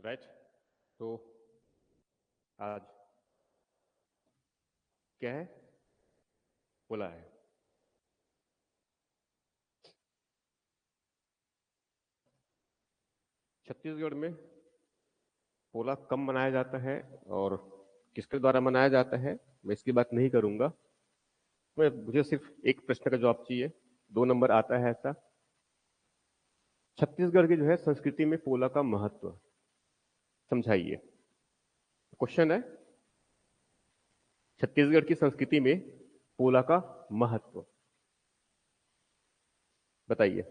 Right. तो आज क्या है, पोला है। छत्तीसगढ़ में पोला कब मनाया जाता है और किसके द्वारा मनाया जाता है, मैं इसकी बात नहीं करूंगा। मुझे सिर्फ एक प्रश्न का जवाब चाहिए, 2 नंबर आता है ऐसा। छत्तीसगढ़ की जो है संस्कृति में पोला का महत्व समझाइए। क्वेश्चन है, छत्तीसगढ़ की संस्कृति में पोला का महत्व बताइए।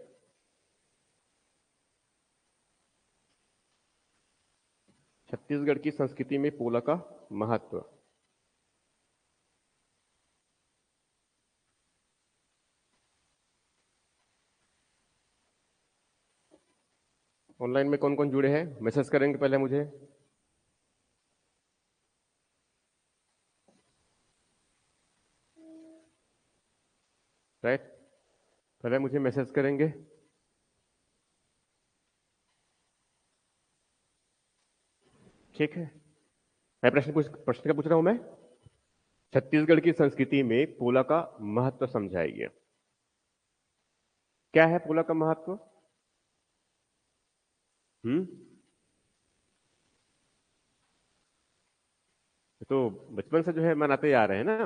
छत्तीसगढ़ की संस्कृति में पोला का महत्व। ऑनलाइन में कौन कौन जुड़े हैं, मैसेज करेंगे पहले मुझे। राइट, पहले मुझे मैसेज करेंगे। ठीक है, मैं प्रश्न क्या पूछ रहा हूं मैं? छत्तीसगढ़ की संस्कृति में पोला का महत्व समझाइए। क्या है पोला का महत्व? हम्म, तो बचपन से जो है मनाते आ रहे हैं ना।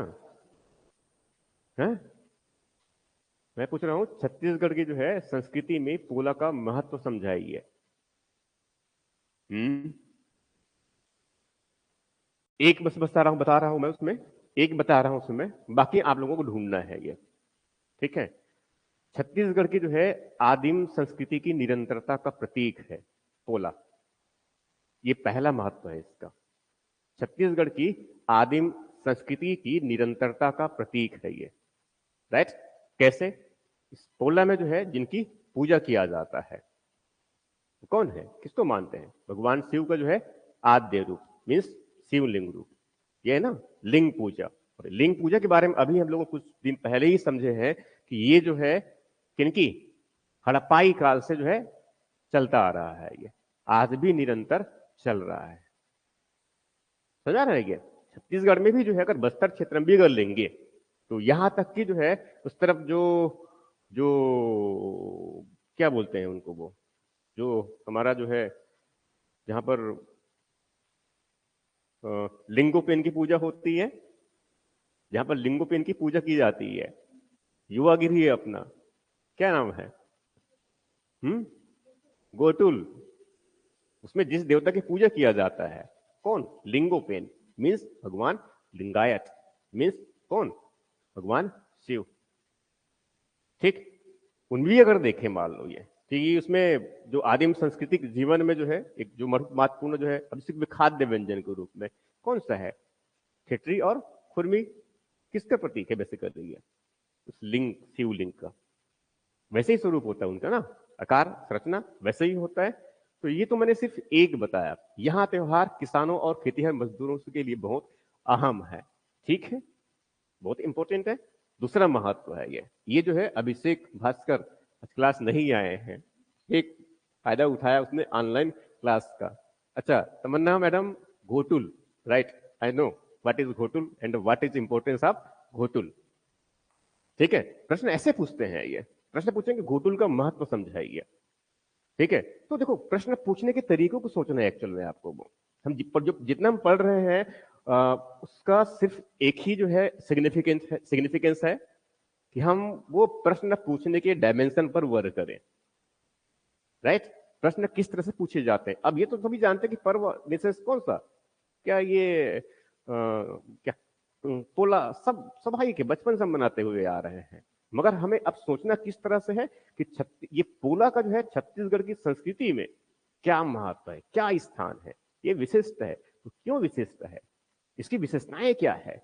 हैं? मैं पूछ रहा हूं छत्तीसगढ़ की जो है संस्कृति में पोला का महत्व समझाइए। हम्म, एक बस बता रहा हूं मैं उसमें, एक बता रहा हूं उसमें, बाकी आप लोगों को ढूंढना है ये। ठीक है, छत्तीसगढ़ की जो है आदिम संस्कृति की निरंतरता का प्रतीक है पोला। ये पहला महत्व है इसका। छत्तीसगढ़ की आदिम संस्कृति की निरंतरता का प्रतीक है ये। राइट? कैसे? इस पोला में जो है जिनकी पूजा किया जाता है, कौन है, किसको मानते हैं? भगवान शिव का जो है आद्य रूप, मीन्स शिवलिंग रूप। ये है ना लिंग पूजा। और लिंग पूजा के बारे में अभी हम लोग कुछ दिन पहले ही समझे हैं कि ये जो है किनकी, हड़प्पाई काल से जो है चलता आ रहा है, ये आज भी निरंतर चल रहा है। समझा रहे हैं? छत्तीसगढ़ में भी जो है अगर बस्तर क्षेत्र में भी अगर लेंगे तो यहां तक की जो है उस तरफ जो जो क्या बोलते हैं उनको, वो जो हमारा जो है जहां पर लिंगोपेन की पूजा होती है, जहां पर लिंगोपेन की पूजा की जाती है, युवागिरी है अपना, क्या नाम है? गोटुल। उसमें जिस देवता की पूजा किया जाता है, कौन? लिंगोपेन, मीन्स भगवान लिंगायत, मीन्स कौन? भगवान शिव। ठीक, उनमें अगर देखें मान लो ये कि उसमें जो आदिम सांस्कृतिक जीवन में जो है एक जो महत्वपूर्ण जो है अभिषेक में खाद्य व्यंजन के रूप में कौन सा है? खिचड़ी और खुरमी। किसका प्रतीक है बेसिकली ये? उस लिंग, शिवलिंग का वैसे ही स्वरूप होता है उनका ना, आकार संरचना वैसे ही होता है। तो ये तो मैंने सिर्फ एक बताया। यहाँ त्योहार किसानों और खेतीहर मजदूरों के लिए बहुत अहम है। ठीक है, बहुत इंपॉर्टेंट है। दूसरा महत्व है ये जो है अभिषेक भास्कर आज क्लास नहीं आए हैं, एक फायदा उठाया उसने ऑनलाइन क्लास का। अच्छा Tamanna madam, ghotul, right, I know what is ghotul and what is importance of ghotul. ठीक है, प्रश्न ऐसे पूछते हैं, ये प्रश्न पूछेंगे घोटुल का महत्व समझाइए। ठीक है, तो देखो प्रश्न पूछने के तरीकों को सोचना है एक्चुअल में आपको। वो हम जो जितना हम पढ़ रहे हैं उसका सिर्फ एक ही जो है सिग्निफिकेंस है कि हम वो प्रश्न पूछने के डायमेंशन पर वर्क करें। राइट? प्रश्न किस तरह से पूछे जाते हैं, अब ये तो सभी जानते हैं कि पर्व निशेष कौन सा, क्या ये क्या पोला सब भाई के बचपन से हम मनाते हुए आ रहे हैं। मगर हमें अब सोचना किस तरह से है कि ये पोला का जो है छत्तीसगढ़ की संस्कृति में क्या महत्व है, क्या स्थान है, ये विशिष्ट है तो क्यों विशिष्ट है, इसकी विशेषताएं क्या है।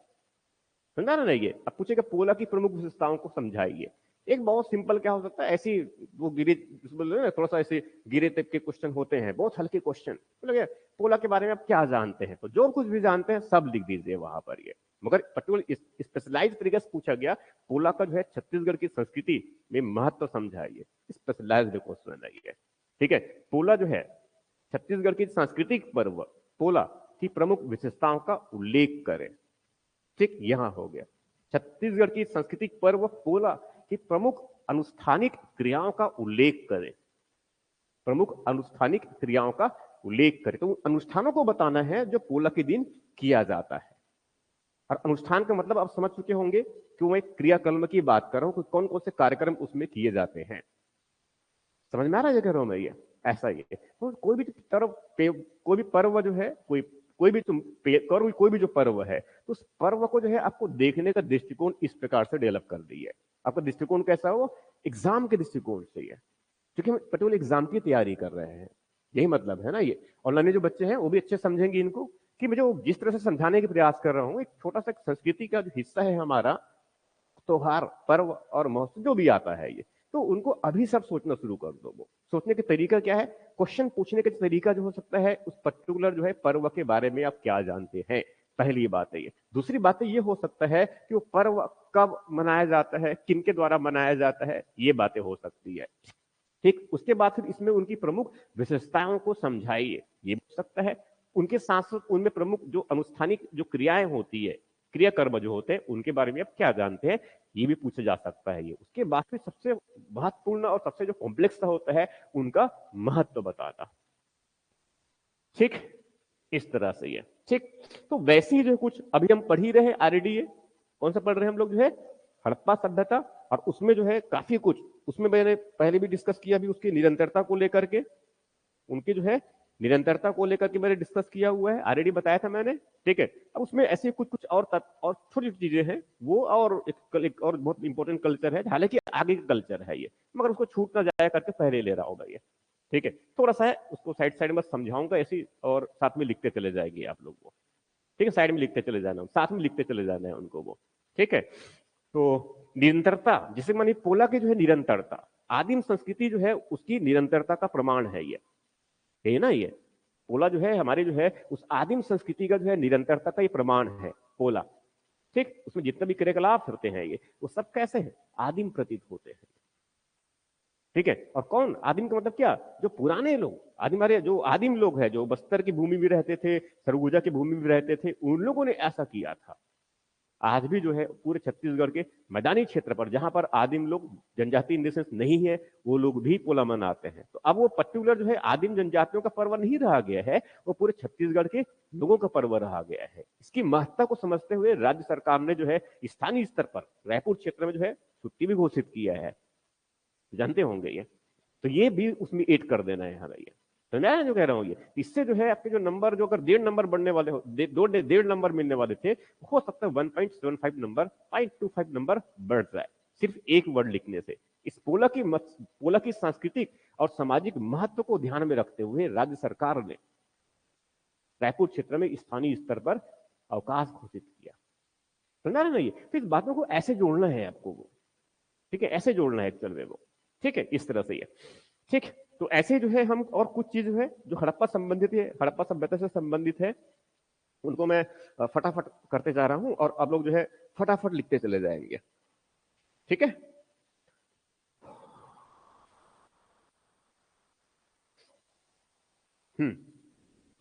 समझा ना? ये अब पूछेगा पोला की प्रमुख विशेषताओं को समझाइए। एक बहुत सिंपल क्या हो सकता है, ऐसी वो गिरे बोल रहे थोड़ा सा ऐसे गिरे टाइप के क्वेश्चन होते हैं, बहुत हल्के क्वेश्चन। तो पोला के बारे में आप क्या जानते हैं, तो जो कुछ भी जानते हैं सब लिख दीजिए वहां पर। ये मगर पर्टिकुलर स्पेशलाइज तरीके से पूछा गया, पोला का जो है छत्तीसगढ़ की संस्कृति में महत्व समझाइए, स्पेशलाइज्ड क्वेश्चन है ये। ठीक है, पोला जो है छत्तीसगढ़ की सांस्कृतिक पर्व पोला की प्रमुख विशेषताओं का उल्लेख करें। ठीक, यहां हो गया। छत्तीसगढ़ की सांस्कृतिक पर्व पोला की प्रमुख अनुष्ठानिक क्रियाओं का उल्लेख करें। प्रमुख अनुष्ठानिक क्रियाओं का उल्लेख करें, तो अनुष्ठानों को बताना है जो पोला के दिन किया जाता है। और अनुष्ठान का मतलब आप समझ चुके होंगे कि मैं क्रियाकर्म की बात कर रहा हूं कि कौन कौन से कार्यक्रम उसमें किए जाते हैं। समझ में आ रहा है, कह रहा हूं मैं, ये ऐसा ही है। तो कोई भी कोई भी पर्व जो है, कोई भी कोई भी जो पर्व है, तो उस पर्व को जो है आपको देखने का दृष्टिकोण इस प्रकार से डेवलप कर दी है। आपका दृष्टिकोण कैसा हो? एग्जाम के दृष्टिकोण से है, क्योंकि हम पर्टिकुलर एग्जाम की तैयारी कर रहे हैं, यही मतलब है ना। ये ऑनलाइन जो बच्चे हैं वो भी अच्छे समझेंगे इनको, कि मैं जो जिस तरह से समझाने के प्रयास कर रहा हूँ, एक छोटा सा संस्कृति का जो हिस्सा है हमारा, त्योहार पर्व और महोत्सव जो भी आता है ये, तो उनको अभी सब सोचना शुरू कर दो। वो सोचने का तरीका क्या है, क्वेश्चन पूछने का तरीका जो हो सकता है उस पर्टिकुलर जो है पर्व के बारे में आप क्या जानते हैं, पहली बात है ये। दूसरी बात ये हो सकता है कि वो पर्व कब मनाया जाता है, किन के द्वारा मनाया जाता है, ये बातें हो सकती है। ठीक, उसके बाद फिर इसमें उनकी प्रमुख विशेषताओं को समझाइए, ये हो सकता है। उनके साथ साथ उनमें प्रमुख जो अनुष्ठानिक जो क्रियाएं होती है, क्रियाकर्म जो होते हैं, उनके बारे में आप क्या जानते हैं, ये भी पूछा जा सकता है। ये उसके बाद फिर सबसे महत्वपूर्ण और सबसे जो कॉम्प्लेक्स होता है, उनका महत्व बताता। ठीक, इस तरह से ये ठीक। तो वैसे ही जो कुछ अभी हम पढ़ ही रहे ऑलरेडी, ये कौन सा पढ़ रहे हैं हम लोग जो है, हड़प्पा सभ्यता। और उसमें जो है काफी कुछ, उसमें मैंने पहले भी डिस्कस किया, भी उसकी निरंतरता को लेकर के, उनकी जो है निरंतरता को लेकर के मैंने डिस्कस किया हुआ है, ऑलरेडी बताया था मैंने। ठीक है, अब उसमें ऐसे कुछ कुछ और छोटी छोटी चीजें हैं वो, और एक और बहुत इंपॉर्टेंट कल्चर है, हालांकि आगे का कल्चर है ये, मगर उसको छूट ना जाया करके पहले ले रहा होगा ये। ठीक है, थोड़ा सा है उसको साइड साइड में समझाऊंगा ऐसी, और साथ में लिखते चले जाएंगे आप लोग वो। ठीक है, साइड में लिखते चले जाना, साथ में लिखते चले जाना है उनको वो। ठीक है, तो निरंतरता, जिसे मानी पोला की जो है निरंतरता, आदिम संस्कृति जो है उसकी निरंतरता का प्रमाण है ये, है ना। ये पोला जो है हमारे जो है उस आदिम संस्कृति का जो है निरंतरता का ये प्रमाण है पोला। ठीक, उसमें जितने भी क्रियाकलाप होते हैं ये, वो सब कैसे हैं, आदिम प्रतीत होते हैं। ठीक है, और कौन आदिम का मतलब क्या, जो पुराने लोग आदिम, हमारे जो आदिम लोग हैं, जो बस्तर की भूमि में रहते थे, सरगुजा की भूमि में रहते थे, उन लोगों ने ऐसा किया था। आज भी जो है पूरे छत्तीसगढ़ के मैदानी क्षेत्र पर, जहां पर आदिम लोग जनजाति इंडिसेंस नहीं है, वो लोग भी पोला मनाते हैं। तो अब वो पर्टिकुलर जो है आदिम जनजातियों का पर्व नहीं रहा गया है, वो पूरे छत्तीसगढ़ के लोगों का पर्व रहा गया है। इसकी महत्ता को समझते हुए राज्य सरकार ने जो है स्थानीय स्तर पर रायपुर क्षेत्र में जो है छुट्टी भी घोषित किया है, जानते होंगे ये। तो ये भी उसमें ऐड कर देना है हमें, ये तो मैं जो कह रहा हूँ ये, इससे जो है आपके जो नंबर जो अगर 1.5 नंबर बढ़ने वाले हो, 1.5 नंबर मिलने वाले थे, हो सकता है 1.75 नंबर 0.25 नंबर बढ़ जाए, सिर्फ एक वर्ड लिखने से। इस पोला की सांस्कृतिक और सामाजिक महत्व को ध्यान में रखते हुए राज्य सरकार ने रायपुर क्षेत्र में स्थानीय स्तर पर अवकाश घोषित किया। समझा रहे ना ये, तो इस बातों को ऐसे जोड़ना है आपको वो। ठीक है, ऐसे जोड़ना है एक्चुअल में वो। ठीक है, इस तरह से ये। ठीक, तो ऐसे जो है हम और कुछ चीज है जो हड़प्पा संबंधित है, हड़प्पा सभ्यता से संबंधित है, उनको मैं फटाफट करते जा रहा हूं, और आप लोग जो है फटाफट लिखते चले जाएंगे। ठीक है,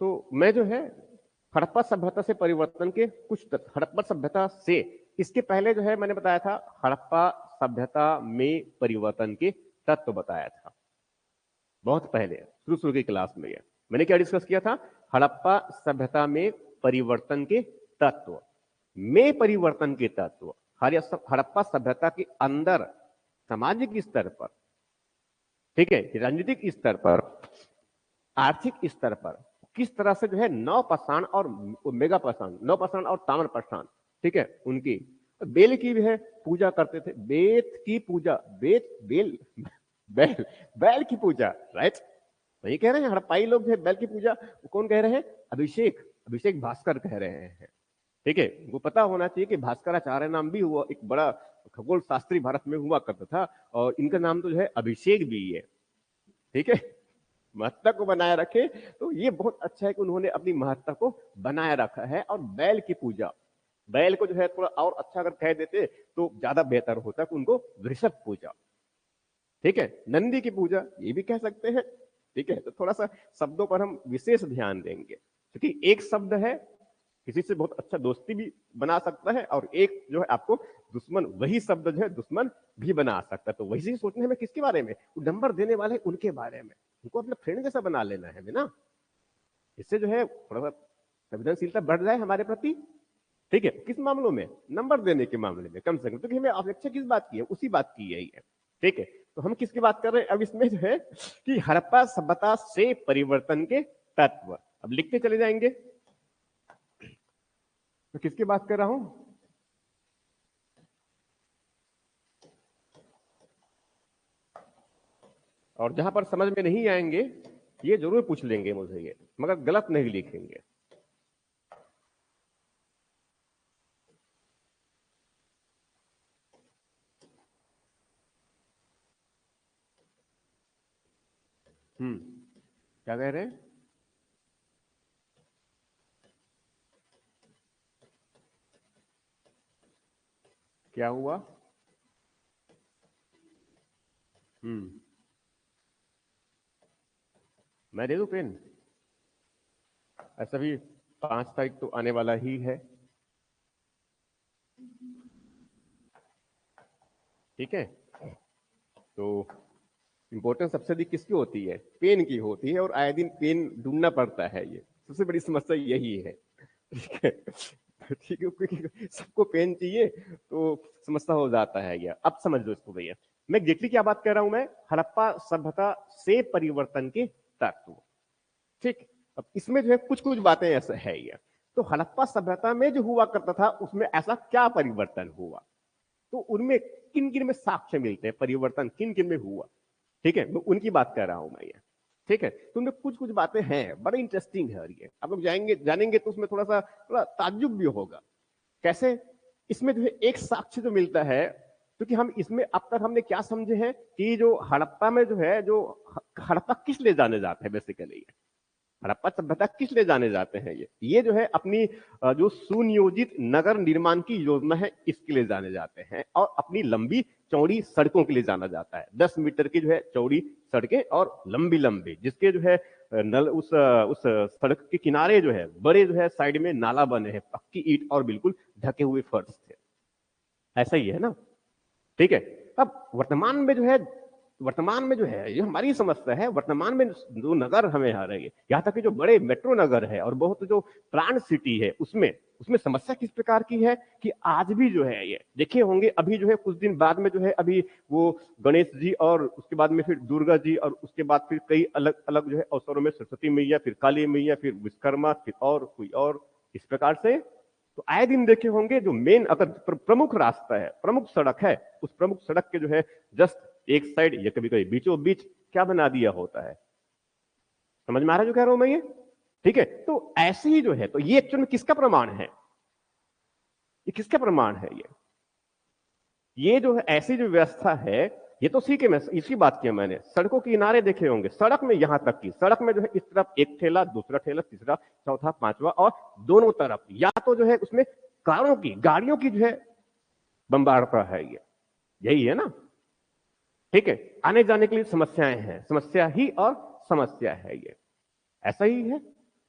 तो मैं जो है हड़प्पा सभ्यता से परिवर्तन के कुछ तत्व, हड़प्पा सभ्यता से, इसके पहले जो है मैंने बताया था हड़प्पा सभ्यता में परिवर्तन के तत्व बताया था, बहुत पहले शुरू शुरू की क्लास में। मैंने क्या डिस्कस किया था, हड़प्पा सभ्यता में परिवर्तन के तत्व, में परिवर्तन के तत्व, हड़प्पा सभ्यता के अंदर सामाजिक स्तर पर, ठीक है, राजनीतिक स्तर पर, आर्थिक स्तर पर किस तरह से जो है नौ पाषाण और मेगा पाषाण, नौ पाषाण और ताम्र पाषाण, ठीक है, उनकी बेल की भी है पूजा करते थे, बेत की पूजा, बेत बेल बैल बैल की पूजा, राइट। वही कह रहे हैं हड़प्पाई लोग जो बैल की पूजा, कौन कह रहे हैं, अभिषेक अभिषेक भास्कर कह रहे हैं। ठीक है, वो पता होना चाहिए कि भास्कराचार्य नाम भी हुआ, एक बड़ा खगोल शास्त्री भारत में हुआ करता था, और इनका नाम तो जो है अभिषेक भी है। ठीक है, महत्ता को बनाए रखे, तो ये बहुत अच्छा है कि उन्होंने अपनी महत्ता को बनाए रखा है। और बैल की पूजा, बैल को जो है थोड़ा और अच्छा अगर कह देते तो ज्यादा बेहतर होता कि उनको वृषभ पूजा, ठीक है, नंदी की पूजा ये भी कह सकते हैं, ठीक है, तो थोड़ा सा शब्दों पर हम विशेष ध्यान देंगे, क्योंकि एक शब्द है किसी से बहुत अच्छा दोस्ती भी बना सकता है, और एक जो है आपको दुश्मन, वही शब्द जो है दुश्मन भी बना सकता है। तो वैसे ही सोचना है हमें किसके बारे में, नंबर देने वाले उनके बारे में, उनको अपना फ्रेंड जैसा बना लेना है ना। इससे जो है थोड़ा सा संवेदनशीलता बढ़ जाए हमारे प्रति। ठीक है, किस मामलों में, नंबर देने के मामले में कम से कम, क्योंकि हमें अपेक्षा किस बात की है, उसी बात की यही है। ठीक है, तो हम किसकी बात कर रहे हैं अब इसमें जो है कि हड़प्पा सभ्यता से परिवर्तन के तत्व। अब लिखते चले जाएंगे, तो किसकी बात कर रहा हूं, और जहां पर समझ में नहीं आएंगे ये जरूर पूछ लेंगे मुझे ये, मगर गलत नहीं लिखेंगे। क्या कह रहे हैं, क्या हुआ? मैं दे दूं पेन? ऐसा भी 5 तारीख तो आने वाला ही है। ठीक है, तो इंपॉर्टेंस सबसे अधिक किसकी होती है, पेन की होती है, और आए दिन पेन ढूंढना पड़ता है, ये सबसे बड़ी समस्या यही है। ठीक है, ठीक है, क्योंकि सबको पेन चाहिए तो समस्या हो जाता है। ये अब समझ लो इसको भैया, मैं एग्जैक्टली क्या बात कर रहा हूं, मैं हड़प्पा सभ्यता से परिवर्तन के तत्व। ठीक, अब इसमें जो है कुछ कुछ बातें ऐसा है ये, तो हड़प्पा सभ्यता में जो हुआ करता था उसमें ऐसा क्या परिवर्तन हुआ, तो उनमें किन किन में साक्ष्य मिलते हैं, परिवर्तन किन किन में हुआ। ठीक है, मैं उनकी बात कर रहा हूं मैं ये। ठीक है, तो उनमें कुछ कुछ बातें हैं, बड़ा इंटरेस्टिंग है, और ये आप लोग जाएंगे जानेंगे तो उसमें थोड़ा ताज्जुब भी होगा। कैसे, इसमें जो है एक साक्ष्य जो मिलता है, क्योंकि हम इसमें अब तक हमने क्या समझे हैं कि जो हड़प्पा में जो है, जो हड़प्पा किस ले जाने जाते हैं बेसिकली, हड़प्पा सभ्यता किस लिए जाने जाते हैं, ये जो है अपनी जो सुनियोजित नगर निर्माण की योजना है इसके लिए जाने जाते हैं, और अपनी लंबी चौड़ी सड़कों के लिए जाना जाता है। 10 मीटर की जो है चौड़ी सड़कें और लंबी लंबी, जिसके जो है नल उस सड़क के किनारे जो है बड़े जो है साइड में नाला बने हैं, पक्की ईंट और बिल्कुल ढके हुए फर्श थे। ऐसा ही है ना। ठीक है, अब वर्तमान में जो है ये हमारी समस्या है, वर्तमान में जो नगर हमें आ रही है, यहाँ तक कि जो बड़े मेट्रो नगर है और बहुत जो प्लांट सिटी है, उसमें उसमें समस्या किस प्रकार की है कि आज भी जो है ये देखे होंगे, अभी जो है कुछ दिन बाद में जो है अभी वो गणेश जी, और उसके बाद में फिर दुर्गा जी, और उसके बाद फिर कई अलग अलग जो है अवसरों में सरस्वती मैया, फिर काली मैया, फिर विश्वकर्मा, फिर और कोई और, इस प्रकार से। तो आए दिन देखे होंगे जो मेन अगर प्रमुख रास्ता है, प्रमुख सड़क है, उस प्रमुख सड़क के जो है जस्ट एक साइड या कभी कभी बीचों बीच क्या बना दिया होता है। समझ में आ रहा है जो कह रहा हूं मैं ये? ठीक है, तो ऐसे ही जो है, तो ये एक्चुअल में किसका प्रमाण है, ये किसका प्रमाण है, ये जो है ऐसी जो व्यवस्था है, ये तो ठीक है, मैं इसी बात किया मैंने, सड़कों के किनारे देखे होंगे, सड़क में यहां तक की सड़क में जो है इस तरफ एक ठेला, दूसरा ठेला, तीसरा, चौथा, पांचवा, और दोनों तरफ या तो जो है उसमें कारों की, गाड़ियों की जो है बम्बारता है, ये यही है ना। ठीक है, आने जाने के लिए समस्याएं हैं, समस्या ही और समस्या है, ये ऐसा ही है।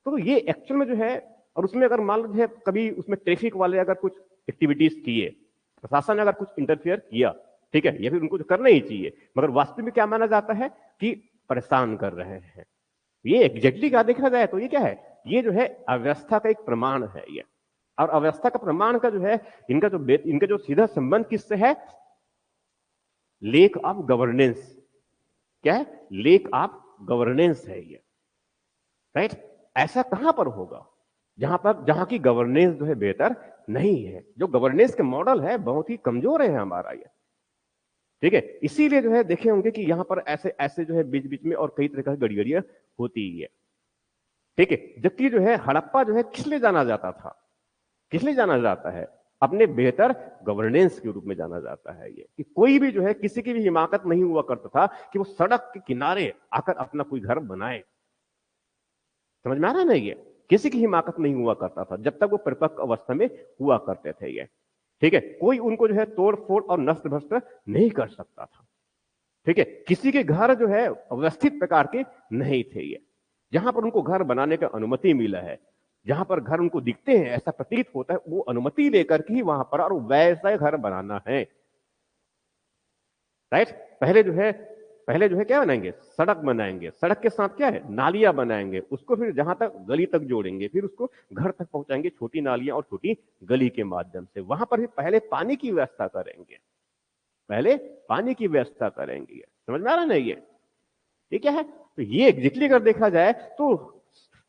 तो ये एक्चुअल में जो है, और उसमें अगर मान लो कभी उसमें ट्रैफिक वाले अगर कुछ एक्टिविटीज किए, प्रशासन ने अगर कुछ इंटरफेयर किया, ठीक है, या फिर उनको करना ही चाहिए, मगर वास्तव में क्या माना जाता है कि परेशान कर रहे हैं, ये एग्जैक्टली क्या देखा जाए तो ये क्या है, ये जो है अव्यवस्था का एक प्रमाण है ये। और अव्यवस्था का प्रमाण का जो है इनका जो सीधा संबंध किससे है, लेक ऑफ गवर्नेंस। क्या है, लेक ऑफ गवर्नेंस है ये, राइट। ऐसा कहां पर होगा, जहां की गवर्नेंस जो है बेहतर नहीं है, जो गवर्नेंस के मॉडल है बहुत ही कमजोर है हमारा ये। ठीक है, इसीलिए जो है देखे होंगे कि यहां पर ऐसे ऐसे जो है बीच बीच में और कई तरह की गड़बड़ियां होती है। ठीक है, जबकि जो है हड़प्पा जो है किस लिए जाना जाता था, किस लिए जाना जाता है, अपने बेहतर गवर्नेंस के रूप में जाना जाता है ये, कि कोई भी जो है किसी की भी हिमाकत नहीं हुआ करता था कि वो सड़क के किनारे आकर अपना कोई घर बनाए। समझ में आ रहा है ना, ये किसी की हिमाकत नहीं हुआ करता था जब तक वो परिपक्व अवस्था में हुआ करते थे ये। ठीक है, कोई उनको जो है तोड़ फोड़ और नष्ट भ्रष्ट नहीं कर सकता था। ठीक है, किसी के घर जो है व्यवस्थित प्रकार के नहीं थे ये। जहां पर उनको घर बनाने का अनुमति मिला है, जहां पर घर उनको दिखते हैं, ऐसा प्रतीत होता है, वो अनुमति लेकर के ही वहां पर और वैसा घर बनाना है। राइट। पहले जो है क्या बनाएंगे, सड़क बनाएंगे, सड़क के साथ क्या है, नालियां बनाएंगे, उसको फिर जहां तक गली तक जोड़ेंगे, फिर उसको घर तक पहुंचाएंगे छोटी नालियां और छोटी गली के माध्यम से। वहां पर भी पहले पानी की व्यवस्था करेंगे, पहले पानी की व्यवस्था करेंगे। समझ में आ रहा है ना ये क्या है? तो ये एग्जैक्टली अगर देखा जाए तो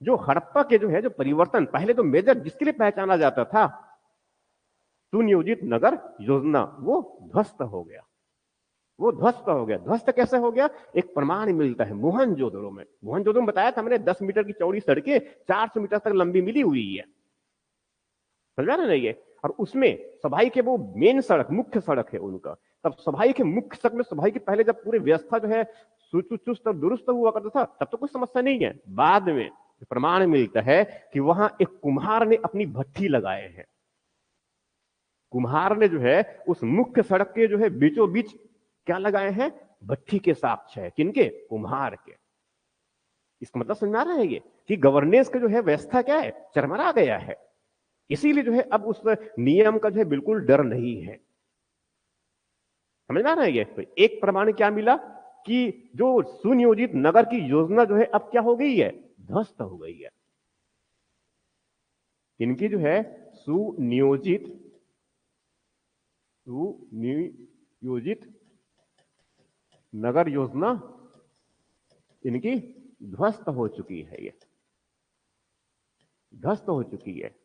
जो हड़प्पा के जो है जो परिवर्तन, पहले तो मेजर जिसके लिए पहचाना जाता था सुनियोजित नगर योजना, वो ध्वस्त हो गया। वो ध्वस्त हो गया। ध्वस्त कैसे हो गया? एक प्रमाण मिलता है मोहनजोदड़ो में। मोहनजोदड़ो में बताया था मैंने 10 मीटर की चौड़ी सड़कें 400 मीटर तक लंबी मिली हुई है। समझा ना ये? और उसमें सभाई के वो मेन सड़क, मुख्य सड़क है उनका। तब सभाई के मुख्य सड़क में सभाई की पहले जब पूरी व्यवस्था जो है चुस्त और दुरुस्त हुआ करता था, तब तो कोई समस्या नहीं है। बाद में प्रमाण मिलता है कि वहां एक कुम्हार ने अपनी भट्ठी लगाए हैं। कुम्हार ने जो है उस मुख्य सड़क के जो है बीचों बीच क्या लगाए हैं? भट्ठी के साक्ष्य है। किनके? कुम्हार के। इसका मतलब समझ में आ रहा है ये कि गवर्नेंस का जो है व्यवस्था क्या है, चरमरा गया है। इसीलिए जो है अब उस नियम का जो है बिल्कुल डर नहीं है। समझ में आ रहा है ये? तो एक प्रमाण क्या मिला कि जो सुनियोजित नगर की योजना जो है अब क्या हो गई है, ध्वस्त हो गई है। इनकी जो है सुनियोजित नगर योजना इनकी ध्वस्त हो चुकी है, ये ध्वस्त हो चुकी है।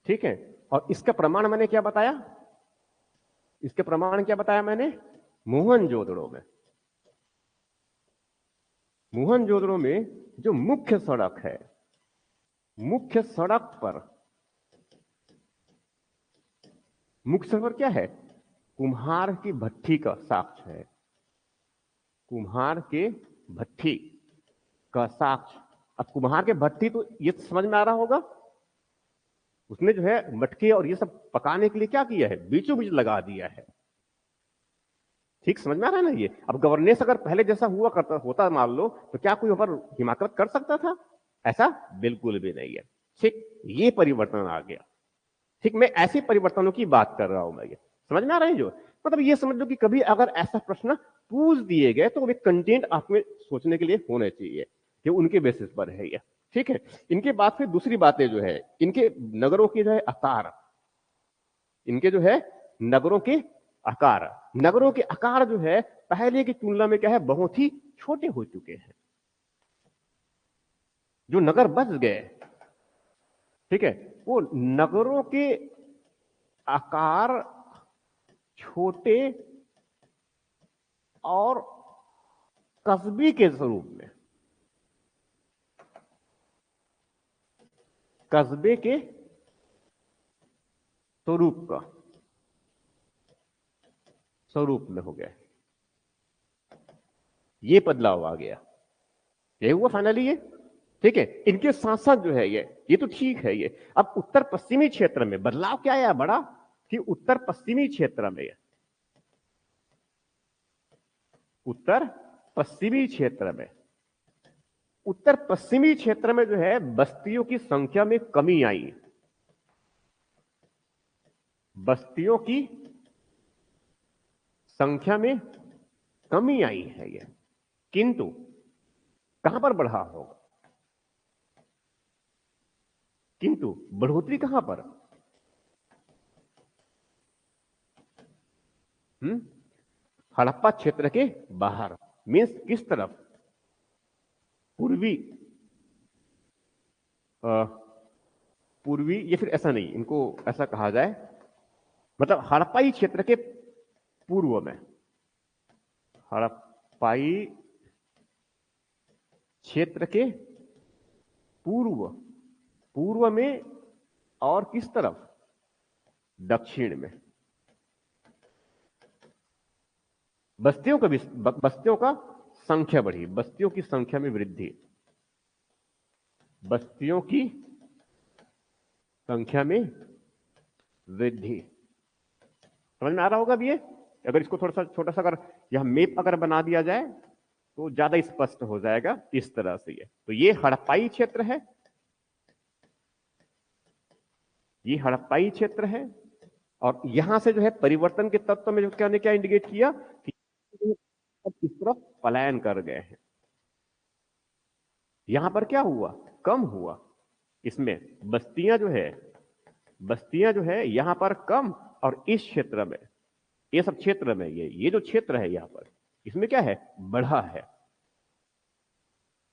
ठीक है। और इसका प्रमाण मैंने क्या बताया? इसके प्रमाण क्या बताया मैंने? मोहनजोदड़ो में। मोहनजोदड़ो में जो मुख्य सड़क है, मुख्य सड़क पर मुख्य सड़क पर क्या है? कुम्हार की भट्ठी का साक्ष्य है। कुम्हार के भट्ठी का साक्ष्य। अब कुम्हार के भट्ठी तो ये समझ में आ रहा होगा, उसने जो है मटके और ये सब पकाने के लिए क्या किया है, बीचों बीच लगा दिया है। ठीक समझ में आ रहा है ना ये? अब गवर्नेंस अगर पहले जैसा हुआ करता होता मान लो, तो क्या कोई ऊपर हिमाकत कर सकता था? ऐसा बिल्कुल भी नहीं है। ठीक, ये परिवर्तन आ गया। ठीक, मैं ऐसे परिवर्तनों की बात कर रहा हूं। मैं ये समझ में आ रहा है जो मतलब ये समझ लो कि कभी अगर ऐसा प्रश्न पूछ दिए गए तो एक कंटेंट आप में सोचने के लिए होने चाहिए कि उनके बेसिस पर है ये। ठीक है। इनके बाद फिर दूसरी बातें जो है, इनके नगरों के जो है आकार, इनके जो है नगरों के आकार, नगरों के आकार जो है पहले की तुलना में क्या है, बहुत ही छोटे हो चुके हैं। जो नगर बच गए, ठीक है, वो नगरों के आकार छोटे और कस्बे के स्वरूप में, कस्बे के स्वरूप में हो गया। ये बदलाव आ गया, ये हुआ फाइनली ये। ठीक है। इनके साथ साथ जो है ये तो ठीक है। ये अब उत्तर पश्चिमी क्षेत्र में बदलाव क्या आया बड़ा, कि उत्तर पश्चिमी क्षेत्र में, उत्तर पश्चिमी क्षेत्र में, उत्तर पश्चिमी क्षेत्र में जो है बस्तियों की संख्या में कमी आई। बस्तियों की संख्या में कमी आई है ये, किंतु कहां पर बढ़ा होगा, किंतु बढ़ोतरी कहां पर? हड़प्पा क्षेत्र के बाहर, मीन्स किस तरफ? पूर्वी, पूर्वी, या फिर ऐसा नहीं, इनको ऐसा कहा जाए, मतलब हड़प्पाई क्षेत्र के पूर्व में, हड़प्पाई क्षेत्र के पूर्व, पूर्व में और किस तरफ? दक्षिण में। बस्तियों का संख्या बढ़ी, बस्तियों की संख्या में वृद्धि, बस्तियों की संख्या में वृद्धि। समझ में आ रहा होगा अब ये? अगर इसको थोड़ा सा छोटा सा अगर यह मैप अगर बना दिया जाए तो ज्यादा स्पष्ट हो जाएगा इस तरह से। ये तो ये हड़प्पाई क्षेत्र है, ये हड़प्पाई क्षेत्र है, और यहां से जो है परिवर्तन के तत्व में जो क्या ने क्या इंडिकेट किया कि अब इस तरफ पलायन कर गए हैं। यहां पर क्या हुआ? कम हुआ। इसमें बस्तियां जो है यहां पर कम, और इस क्षेत्र में, ये सब क्षेत्र में, ये जो क्षेत्र है यहां पर, इसमें क्या है? बढ़ा है।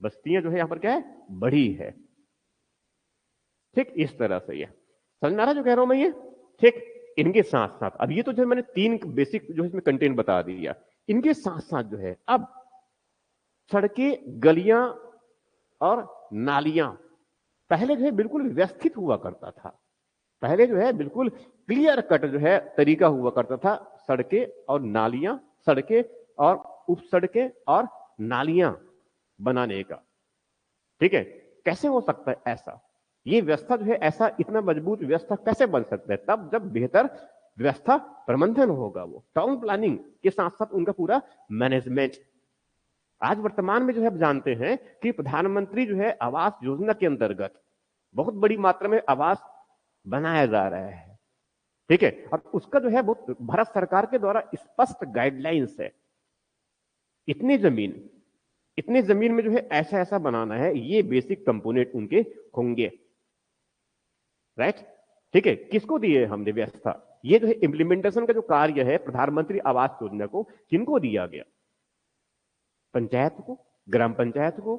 बस्तियां जो है यहां पर क्या है? बढ़ी है। ठीक इस तरह से। ये समझ में आ रहा जो कह रहा हूं मैं ये? ठीक। इनके साथ साथ अब ये तो जो मैंने 3 बेसिक जो इसमें कंटेंट बता दिया, इनके साथ साथ जो है अब सड़कें, गलियां और नालियां पहले जो है बिल्कुल व्यवस्थित हुआ करता था। पहले जो है बिल्कुल क्लियर कट जो है तरीका हुआ करता था सड़कें और नालियां, सड़कें और उप सड़कें और नालियां बनाने का। ठीक है? कैसे हो सकता है ऐसा? ये व्यवस्था जो है ऐसा इतना मजबूत व्यवस्था कैसे बन सकता है? तब जब बेहतर व्यवस्था प्रबंधन होगा। वो टाउन प्लानिंग के साथ साथ उनका पूरा मैनेजमेंट। आज वर्तमान में जो है आप जानते हैं कि प्रधानमंत्री जो है आवास योजना के अंतर्गत बहुत बड़ी मात्रा में आवास बनाया जा रहा है। ठीक है? और उसका जो है वो भारत सरकार के द्वारा स्पष्ट गाइडलाइंस है। इतने जमीन में जो है ऐसा ऐसा बनाना है, ये बेसिक कंपोनेंट उनके होंगे। राइट? ठीक है? किसको दिए हमने व्यवस्था? ये जो है इंप्लीमेंटेशन का जो कार्य है प्रधानमंत्री आवास योजना को किनको दिया गया? पंचायत को, ग्राम पंचायत को।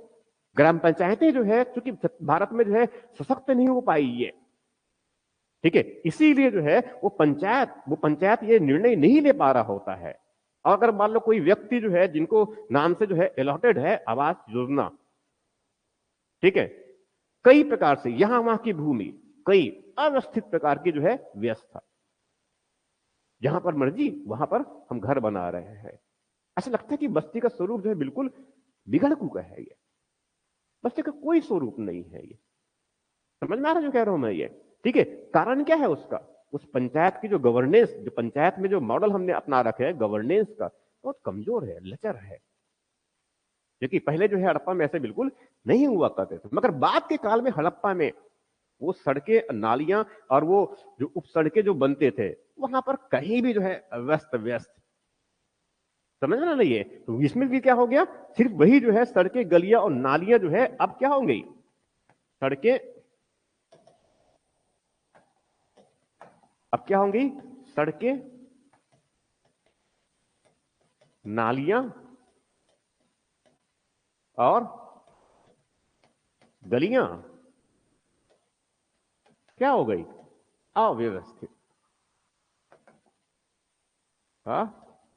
ग्राम पंचायतें जो है क्योंकि भारत में जो है सशक्त नहीं हो पाई है। ठीक है? इसीलिए जो है वो पंचायत ये निर्णय नहीं ले पा रहा होता है। और अगर मान लो कोई व्यक्ति जो है जिनको नाम से जो है अलॉटेड है आवास योजना, ठीक है, कई प्रकार से यहां वहां की भूमि, कई अव्यवस्थित प्रकार की जो है व्यवस्था, जहां पर मर्जी वहां पर हम घर बना रहे हैं। ऐसा लगता है कि बस्ती का स्वरूप जो है बिल्कुल बिगड़ चुका है। ये बस्ती का कोई स्वरूप नहीं है। ये समझ में आ रहा जो कह रहा हूं मैं ये? ठीक है? कारण क्या है उसका? उस पंचायत की जो गवर्नेंस, जो पंचायत में जो मॉडल हमने अपना रखे है गवर्नेंस का, बहुत कमजोर है, लचर है। क्योंकि पहले जो है हड़प्पा में ऐसे बिल्कुल नहीं हुआ करते थे, मगर बाद के काल में हड़प्पा में वो सड़कें, नालियां और वो जो उप सड़कें जो बनते थे वहां पर कहीं भी जो है व्यस्त व्यस्त। समझ में ना ये? तो इसमें भी क्या हो गया? सिर्फ वही जो है सड़कें, गलियां और नालियां जो है अब क्या हो गई? सड़कें अब क्या होंगी? सड़कें, नालियां और गलियां क्या हो गई? अव्यवस्थित।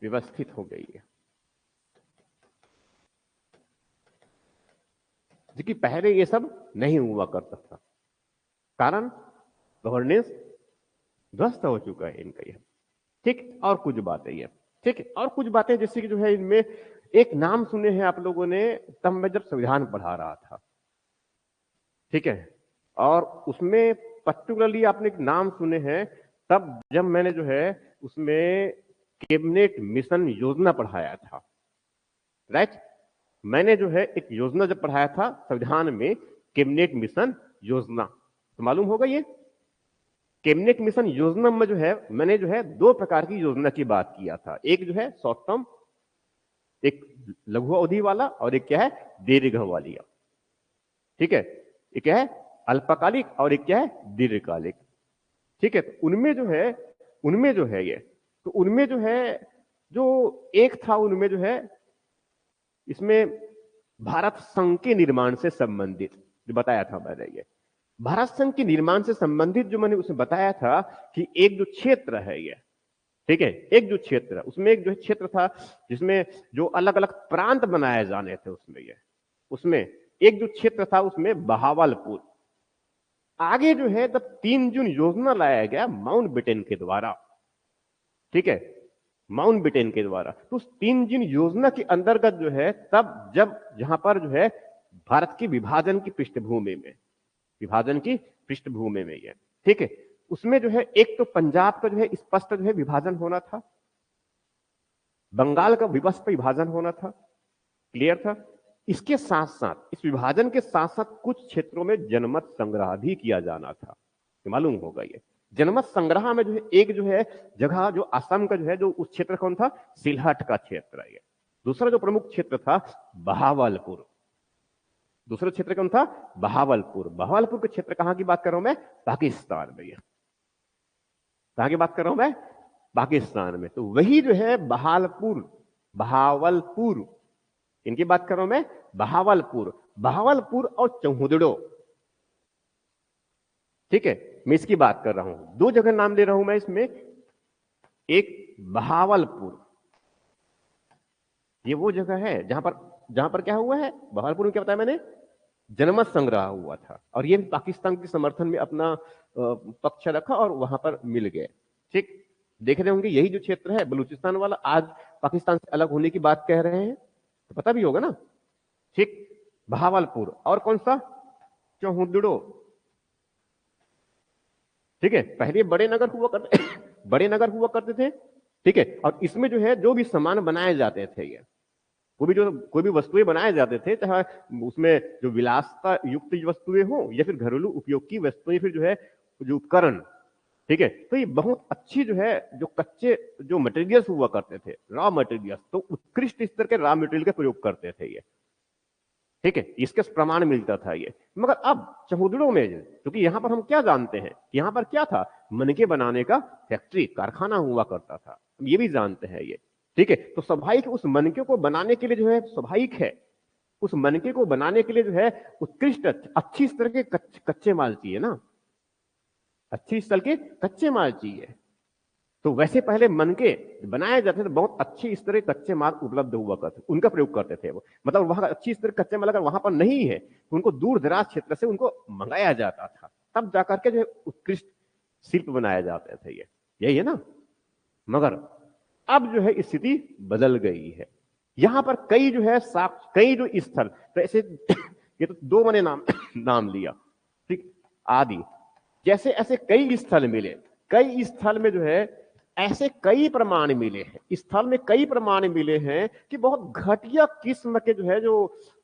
व्यवस्थित हो गई है। क्योंकि पहले ये सब नहीं हुआ करता था। कारण गवर्नेंस ध्वस्त हो चुका है इनका ये। ठीक? और कुछ बातें ये, ठीक है, और कुछ बातें जैसे कि जो है इनमें एक नाम सुने हैं आप लोगों ने, तब मैं जब संविधान पढ़ा रहा था, ठीक है, और उसमें पर्टिकुलरली आपने एक नाम सुने हैं तब जब मैंने जो है उसमें कैबिनेट मिशन योजना पढ़ाया था। राइट? मैंने जो है एक योजना जब पढ़ाया था संविधान में, कैबिनेट मिशन योजना, तो मालूम होगा ये कैबिनेट मिशन योजना में जो है मैंने जो है 2 प्रकार की योजना की बात किया था। एक जो है शॉर्ट टर्म, एक लघु अवधि वाला, और एक क्या है? दीर्घ वाली। ठीक है? एक क्या है? अल्पकालिक, और एक क्या है? दीर्घकालिक। ठीक है? तो उनमें जो है ये, तो उनमें जो है जो एक था उनमें जो है इसमें भारत संघ के निर्माण से संबंधित जो बताया था मैंने, ये भारत संघ के निर्माण से संबंधित जो मैंने उसमें बताया था कि एक जो क्षेत्र है ये, ठीक है, एक जो क्षेत्र, उसमें एक जो क्षेत्र था जिसमें जो अलग अलग प्रांत बनाए जाने थे, उसमें एक जो क्षेत्र था उसमें बहावलपुर। आगे जो है तब 3 जून योजना लाया गया माउंटबेटन के द्वारा। ठीक है? माउंटबेटन के द्वारा। तो उस 3 जून योजना के अंतर्गत जो है तब जब जहां पर जो है भारत की विभाजन की पृष्ठभूमि में, विभाजन की पृष्ठभूमि में ये, ठीक है, उसमें जो है एक तो पंजाब का जो है स्पष्ट जो है विभाजन होना था, बंगाल का विभक्त विभाजन होना था, क्लियर था। इसके साथ साथ इस विभाजन के साथ साथ कुछ क्षेत्रों में जनमत संग्रह भी किया जाना था, मालूम होगा ये। जनमत संग्रह में जो है एक जो है जगह जो असम का जो है जो उस क्षेत्र कौन था, सिलहट का क्षेत्र है। दूसरा जो प्रमुख क्षेत्र था बहावलपुर, दूसरा क्षेत्र कौन था, बहावलपुर। बहावलपुर के क्षेत्र कहां की बात कर रहा हूं मैं, पाकिस्तान में। कहां की बात कर रहा हूं मैं, पाकिस्तान में। तो वही जो है बहावलपुर, बहावलपुर इनकी बात कर रहा हूं मैं, बहावलपुर, बहावलपुर और चौहुदड़ो, ठीक है, मैं इसकी बात कर रहा हूं। दो जगह नाम ले रहा हूं मैं इसमें। एक बहावलपुर, ये वो जगह है जहां पर क्या हुआ है, बहावलपुर में क्या बताया मैंने, जनमत संग्रह हुआ था, और ये पाकिस्तान के समर्थन में अपना पक्ष रखा और वहां पर मिल गए। ठीक, देख रहे होंगे यही जो क्षेत्र है बलूचिस्तान वाला, आज पाकिस्तान से अलग होने की बात कह रहे हैं, तो पता भी होगा ना। ठीक, बहावलपुर और कौन सा, चौहुदड़ो। ठीक है, पहले बड़े नगर हुआ करते बड़े नगर हुआ करते थे। ठीक है, और इसमें जो है जो भी सामान बनाए जाते थे, ये कोई भी वस्तुएं बनाए जाते थे, चाहे उसमें जो विलासता युक्त वस्तुएं हो या फिर घरेलू उपयोग की वस्तुएं, फिर जो है जो उपकरण, ठीक है, तो ये बहुत अच्छी जो है जो कच्चे जो मटेरियल्स हुआ करते थे, रॉ मटेरियल्स, तो उत्कृष्ट स्तर के रॉ मटेरियल का प्रयोग करते थे ये। ठीक है, इसके प्रमाण मिलता था ये। मगर अब चौहुदड़ो में, क्योंकि यहां पर हम क्या जानते हैं, यहां पर क्या था, मनके बनाने का फैक्ट्री कारखाना हुआ करता था, हम ये भी जानते हैं ये। ठीक है, तो स्वाभाविक उस मनके को बनाने के लिए जो है, स्वाभाविक है उस मनके को बनाने के लिए जो है उत्कृष्ट अच्छी स्तर के कच्चे माल चाहिए ना, अच्छी स्तर के कच्चे माल चाहिए। तो वैसे पहले मनके बनाए जाते थे, बहुत अच्छी इस तरह कच्चे माल उपलब्ध हुआ करते, उनका प्रयोग करते थे वो। मतलब वहां अच्छी इस तरह कच्चे माल अगर वहां पर नहीं है तो उनको दूर दराज क्षेत्र से उनको मंगाया जाता था, तब जाकर के जो है उत्कृष्ट शिल्प बनाए जाते थे ये, यही है ना। मगर अब जो है स्थिति बदल गई है। यहां पर कई जो है साक्ष्य, कई जो स्थल, तो ऐसे ये तो दो मैंने नाम लिया, ठीक, आदि, जैसे ऐसे कई स्थल मिले, कई स्थल में जो है ऐसे कई प्रमाण मिले हैं, स्थल में कई प्रमाण मिले हैं कि बहुत घटिया किस्म के जो है जो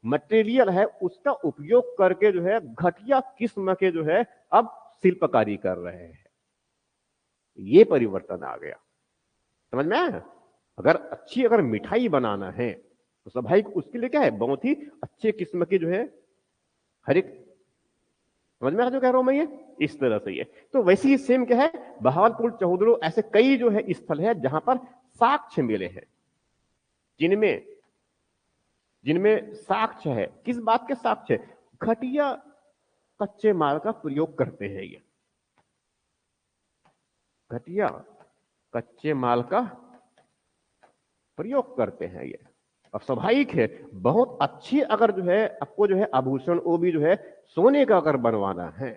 मटेरियल है उसका उपयोग करके जो है घटिया किस्म के जो है अब शिल्पकारी कर रहे हैं। ये परिवर्तन आ गया, समझ में आया। अगर मिठाई बनाना है तो स्वाभाविक उसके लिए क्या है, बहुत ही अच्छे किस्म की जो है हर एक, समझ में आ जो कह रहा हूं मैं ये, इस तरह से ये। तो वैसे ही सेम क्या है, बहावलपुर चौहुदड़ो ऐसे कई जो है स्थल है जहां पर साक्ष्य मिले हैं, जिनमें जिनमें साक्ष्य है, किस बात के साक्ष्य, घटिया कच्चे माल का प्रयोग करते हैं ये, घटिया कच्चे माल का प्रयोग करते हैं ये। अब स्वाभाविक है बहुत अच्छी अगर जो है आपको जो है आभूषण वो भी जो है सोने का अगर बनवाना है,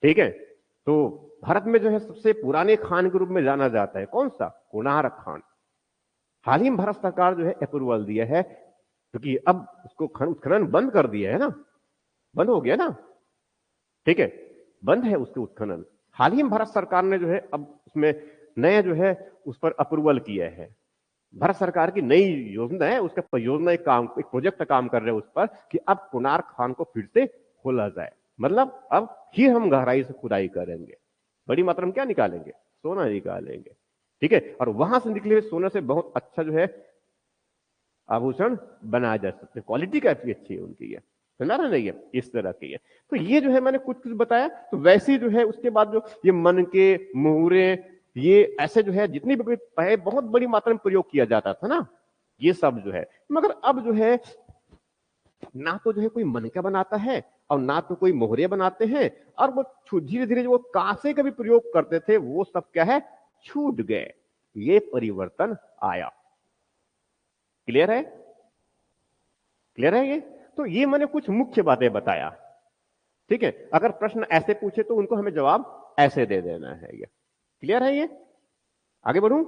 ठीक है, तो भारत में जो है सबसे पुराने खान के रूप में जाना जाता है कौन सा, कोणार्क खान। हाल ही में भारत सरकार जो है अप्रूवल दिया है, क्योंकि अब उसको उत्खनन बंद कर दिया है ना, बंद हो गया ना, ठीक है, बंद है उसके उत्खनन। हाल ही में भारत सरकार ने जो है अब उसमें नया जो है उस पर अप्रूवल किया है। भारत सरकार की नई योजना है, उसका परियोजना एक प्रोजेक्ट का काम कर रहे हैं उस पर कि अब कोणार्क खान को फिर से खोला जाए। मतलब अब फिर हम गहराई से खुदाई करेंगे, बड़ी मात्रा में क्या निकालेंगे, सोना निकालेंगे, ठीक है, और वहां से निकले हुए सोने से बहुत अच्छा जो है आभूषण बनाया जा सकते हैं, क्वालिटी काफी अच्छी है उनकी, है समझा रहे नहीं है, इस तरह की है। तो ये जो है मैंने कुछ कुछ बताया। तो वैसे जो है उसके बाद जो ये मन के मुहरे, ये ऐसे जो है जितनी भी पहले बहुत बड़ी मात्रा में प्रयोग किया जाता था ना, ये सब जो है, मगर अब जो है ना तो जो है कोई मनका बनाता है और ना तो कोई मोहरे बनाते हैं, और वो धीरे धीरे जो वो कांसे का भी प्रयोग करते थे वो सब क्या है, छूट गए। ये परिवर्तन आया। क्लियर है, क्लियर है ये। तो ये मैंने कुछ मुख्य बातें बताया, ठीक है। अगर प्रश्न ऐसे पूछे तो उनको हमें जवाब ऐसे दे देना है। ये क्लियर है, ये आगे बढ़ूं,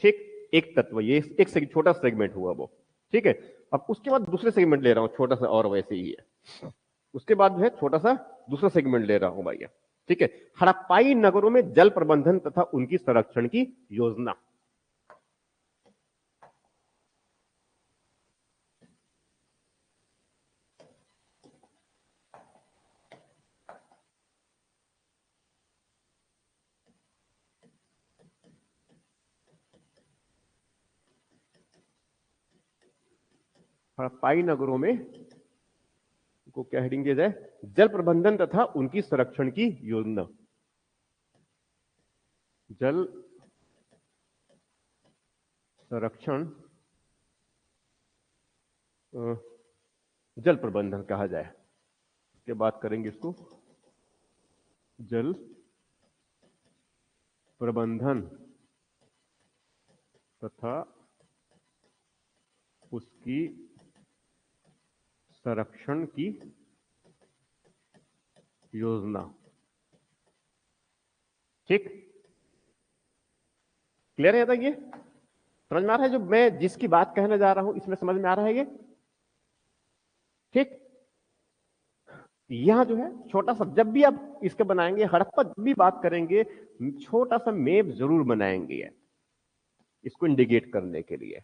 ठीक। एक तत्व, ये एक छोटा सेगमेंट हुआ वो, ठीक है। अब उसके बाद दूसरे सेगमेंट ले रहा हूं छोटा सा, और वैसे ही है। उसके बाद जो है छोटा सा दूसरा सेगमेंट ले रहा हूं भैया, ठीक है, हड़प्पाई नगरों में जल प्रबंधन तथा उनकी संरक्षण की योजना। हड़प्पाई नगरों में को क्या हेडिंग दिया जाए? जल प्रबंधन तथा उनकी संरक्षण की योजना। जल संरक्षण, जल प्रबंधन कहा जाए, के बात करेंगे इसको। जल प्रबंधन तथा उसकी संरक्षण की योजना। ठीक, क्लियर है? ये समझ में आ रहा है? जो मैं जिसकी बात कहने जा रहा हूं इसमें समझ में आ रहा है ये? ठीक, यहां जो है छोटा सा, जब भी आप इसके बनाएंगे हड़प्पा जब भी बात करेंगे, छोटा सा मैप जरूर बनाएंगे इसको इंडिकेट करने के लिए।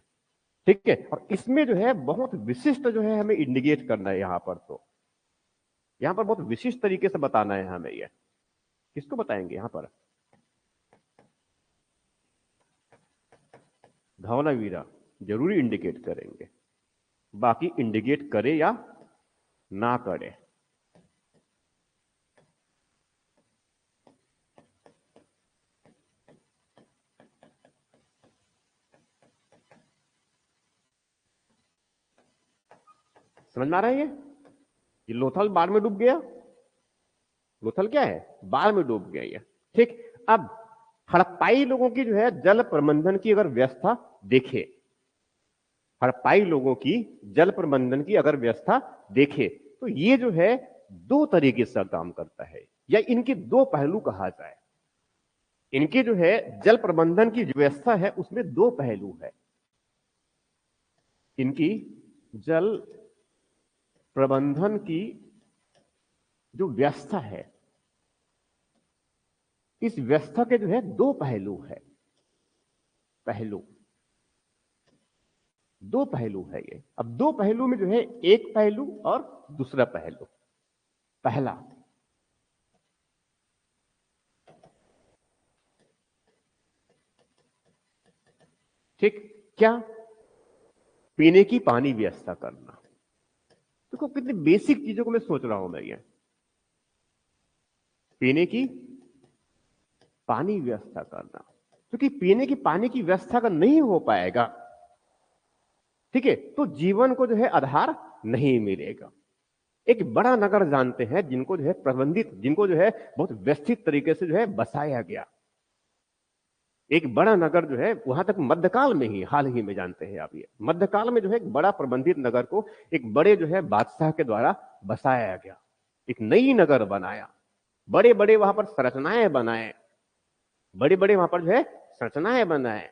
ठीक है, और इसमें जो है बहुत विशिष्ट जो है हमें इंडिकेट करना है यहां पर। तो यहां पर बहुत विशिष्ट तरीके से बताना है हमें। ये किसको बताएंगे यहां पर? धवलावीरा जरूरी इंडिकेट करेंगे, बाकी इंडिकेट करे या ना करे। समझ में आ रहा है? ये लोथल बाढ़ में डूब गया। लोथल क्या है? बाढ़ में डूब गया ये। ठीक, अब हड़प्पाई लोगों की जो है जल प्रबंधन की अगर व्यवस्था देखे, हड़प्पाई लोगों की जल प्रबंधन की अगर व्यवस्था देखे तो ये जो है दो तरीके से काम करता है, या इनके दो पहलू कहा जाए। इनके जो है जल प्रबंधन की जो व्यवस्था है उसमें दो पहलू है। इनकी जल प्रबंधन की जो व्यवस्था है, इस व्यवस्था के जो है दो पहलू है। दो पहलू है ये। अब दो पहलू में जो है एक पहलू और दूसरा पहलू। पहला, ठीक, क्या? पीने की पानी व्यवस्था करना। देखो कितनी बेसिक चीजों को मैं सोच रहा हूं मैं। ये पीने की पानी व्यवस्था करना, क्योंकि पीने की पानी की व्यवस्था अगर नहीं हो पाएगा, ठीक है, तो जीवन को जो है आधार नहीं मिलेगा। एक बड़ा नगर जानते हैं जिनको जो है प्रबंधित, जिनको जो है बहुत व्यवस्थित तरीके से जो है बसाया गया। एक बड़ा नगर जो है वहां तक मध्यकाल में ही, हाल ही में जानते हैं आप, ये मध्यकाल में जो है एक बड़ा प्रबंधित नगर को एक बड़े जो है बादशाह के द्वारा बसाया गया। एक नई नगर बनाया, बड़े बड़े वहां पर संरचनाएं बनाए, बड़े बड़े वहां पर जो है संरचनाएं बनाए।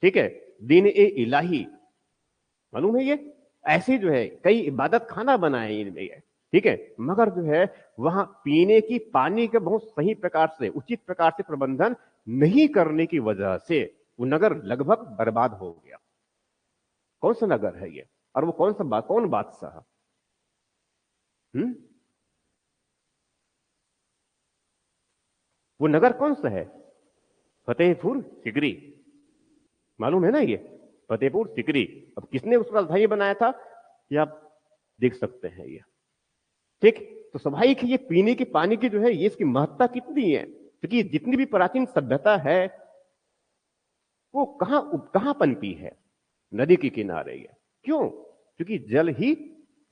ठीक है, दीन ए इलाही, मालूम है ये? ऐसे जो है कई इबादत खाना बनाए इनमें ये। ठीक है, मगर जो है वहां पीने की पानी के बहुत सही प्रकार से, उचित प्रकार से प्रबंधन नहीं करने की वजह से वो नगर लगभग बर्बाद हो गया। कौन सा नगर है ये? और वो कौन बादशाह? वो नगर कौन सा है? फतेहपुर सिकरी, मालूम है ना ये? फतेहपुर सिकरी। अब किसने उसका राजधानी बनाया था ये आप देख सकते हैं ये। ठीक, तो स्वाभाविक है ये पीने की पानी की जो है ये इसकी महत्ता कितनी है, क्योंकि जितनी भी प्राचीन सभ्यता है वो कहां पनपी है? नदी के किनारे है। क्यों? क्योंकि जल ही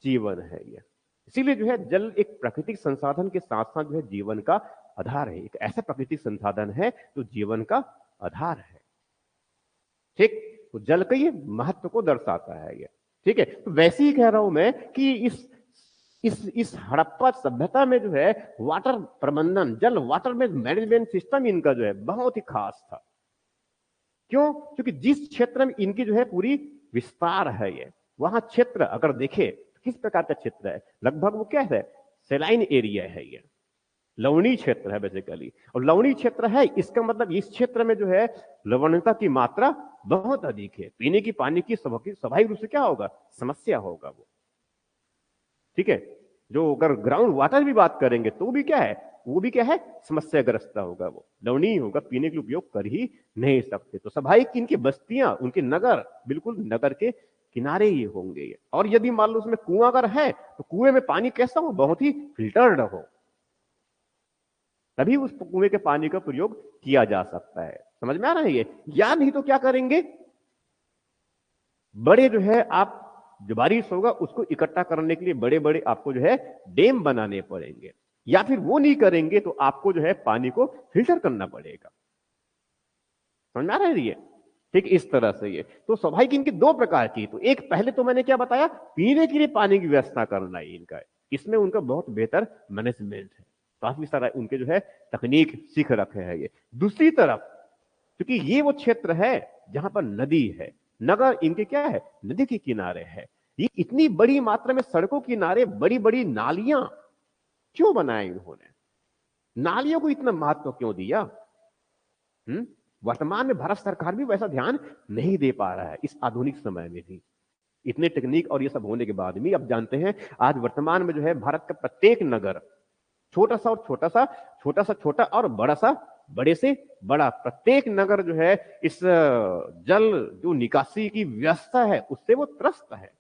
जीवन है ये। इसीलिए जो है जल एक प्राकृतिक संसाधन के साथ साथ जो है जीवन का आधार है। एक ऐसा प्राकृतिक संसाधन है जो जीवन का आधार है। ठीक, तो जल का ये महत्व को दर्शाता है ये। ठीक है, तो वैसे ही कह रहा हूं मैं कि इस हड़प्पा सभ्यता में जो है वाटर प्रबंधन, वाटर में मैनेजमेंट सिस्टम इनका जो है बहुत ही खास था। क्यों? क्योंकि जिस क्षेत्र में इनकी जो है पूरी विस्तार है ये, वहां क्षेत्र अगर देखे किस प्रकार का क्षेत्र है, लगभग वो क्या है, सेलाइन एरिया है ये। लवणीय क्षेत्र है बेसिकली। और लवणीय क्षेत्र है इसका मतलब इस क्षेत्र में जो है लवणता की मात्रा बहुत अधिक है, पीने की पानी की स्वाभाविक रूप से क्या होगा, समस्या होगा वो। ठीक है, जो अगर ग्राउंड वाटर भी बात करेंगे तो भी क्या है, वो भी क्या है, समस्याग्रस्त होगा, वो लवणीय होगा, पीने के लिए उपयोग कर ही नहीं सकते। तो स्वाभाविक इनकी बस्तियां, उनके नगर बिल्कुल नगर के किनारे ही होंगे ये। और यदि मान लो उसमें कुआं अगर है तो कुएं में पानी कैसा हो, बहुत ही फिल्टर्ड हो, तभी उस कुएं के पानी का प्रयोग किया जा सकता है। समझ में आ रहा है ये? या नहीं तो क्या करेंगे, बड़े जो है आप जो बारिश होगा उसको इकट्ठा करने के लिए बड़े बड़े आपको जो है डैम बनाने पड़ेंगे, या फिर वो नहीं करेंगे तो आपको जो है पानी को फिल्टर करना पड़ेगा। समझ में आ रहा है ये? ठीक इस तरह से ये तो स्वाभाविक इनके दो प्रकार की, तो एक पहले तो मैंने क्या बताया, पीने के लिए पानी की व्यवस्था करना है इनका, इसमें उनका बहुत बेहतर मैनेजमेंट है, काफी सारा उनके जो है तकनीक सीख रखे हैं ये। दूसरी तरफ क्योंकि ये वो क्षेत्र है जहां पर नदी है, नगर इनके क्या है, नदी के किनारे है, ये इतनी बड़ी मात्रा में सड़कों किनारे बड़ी बड़ी नालियां क्यों बनाई इन्होंने, नालियों को इतना महत्व क्यों दिया? वर्तमान में भारत सरकार भी वैसा ध्यान नहीं दे पा रहा है इस आधुनिक समय में भी, इतने टेक्निक और ये सब होने के बाद भी। अब जानते हैं आज वर्तमान में जो है भारत का प्रत्येक नगर, छोटा सा और छोटा सा, छोटा सा छोटा और बड़ा सा बड़े से बड़ा, प्रत्येक नगर जो है इस जल जो निकासी की व्यवस्था है उससे वो त्रस्त है,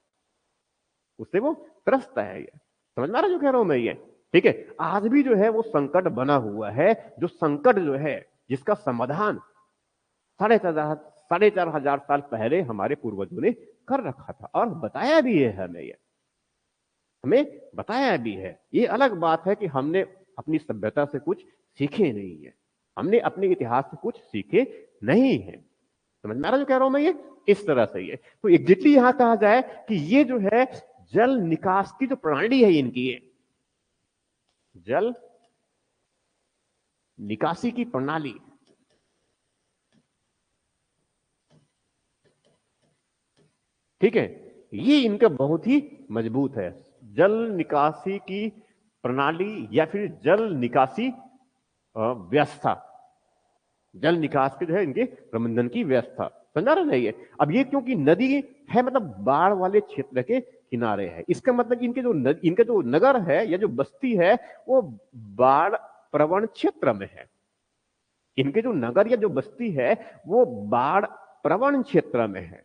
उससे वो त्रस्त है। ये समझ में आ रहा है जो कह रहा हूं मैं ये? ठीक है, आज भी जो है वो संकट बना हुआ है, जो संकट जो है जिसका समाधान 4,500 साल पहले हमारे पूर्वजों ने कर रखा था और बताया भी है हमें, ये हमें बताया भी है। ये अलग बात है कि हमने अपनी सभ्यता से कुछ सीखे नहीं है, हमने अपने इतिहास से कुछ सीखे नहीं है। समझ में आ रहा जो कह रहा हूं मैं ये? इस तरह से ये तो एग्जैक्टली यहां कहा जाए कि ये जो है जल निकास की जो प्रणाली है इनकी, ये जल निकासी की प्रणाली, ठीक है, ये इनका बहुत ही मजबूत है। जल निकासी की प्रणाली या फिर जल निकासी व्यवस्था, जल निकास के जो है इनके प्रबंधन की व्यवस्था, समझा रहे हैं ये? अब ये क्योंकि नदी है मतलब बाढ़ वाले क्षेत्र के किनारे है, इसका मतलब इनके जो इनके जो नगर है या जो बस्ती है वो बाढ़ प्रवण क्षेत्र में है, इनके जो नगर या जो बस्ती है वो बाढ़ प्रवण क्षेत्र में है,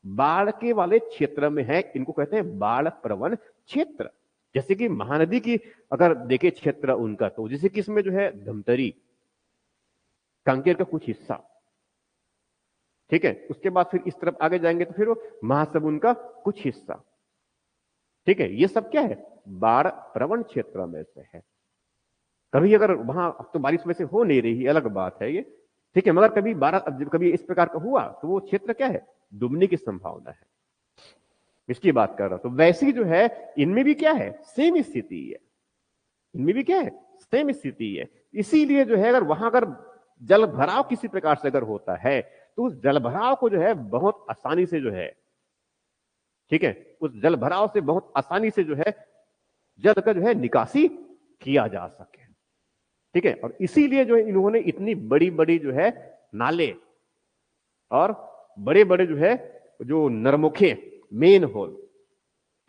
बाढ़ के वाले क्षेत्र में है, इनको कहते हैं बाढ़ प्रवण क्षेत्र। जैसे कि महानदी की अगर देखे क्षेत्र उनका, तो जैसे कि इसमें जो है धमतरी, कांकेर का कुछ हिस्सा, ठीक है, उसके बाद फिर इस तरफ आगे जाएंगे तो फिर वो महासमुंद का कुछ हिस्सा, ठीक है, ये सब क्या है, बाढ़ प्रवण क्षेत्र में से है। कभी अगर वहां तो बारिश में से हो नहीं रही अलग बात है ये, ठीक है, मगर कभी कभी इस प्रकार का हुआ तो वो क्षेत्र क्या है, डूबने की संभावना है, इसकी बात कर रहा हूं। तो वैसी जो है इनमें भी क्या है, सेम स्थिति है, इनमें भी क्या है, सेम स्थिति है। इसीलिए जो है अगर वहां अगर जल भराव किसी प्रकार से अगर होता है तो उस जल भराव को जो है बहुत आसानी से जो है, ठीक है, उस जल भराव से बहुत आसानी से जो है जल का जो है निकासी किया जा सके, ठीक है। और इसीलिए जो है इन्होंने इतनी बड़ी बड़ी जो है नाले और बड़े बड़े जो है जो नरमुखे मेन होल,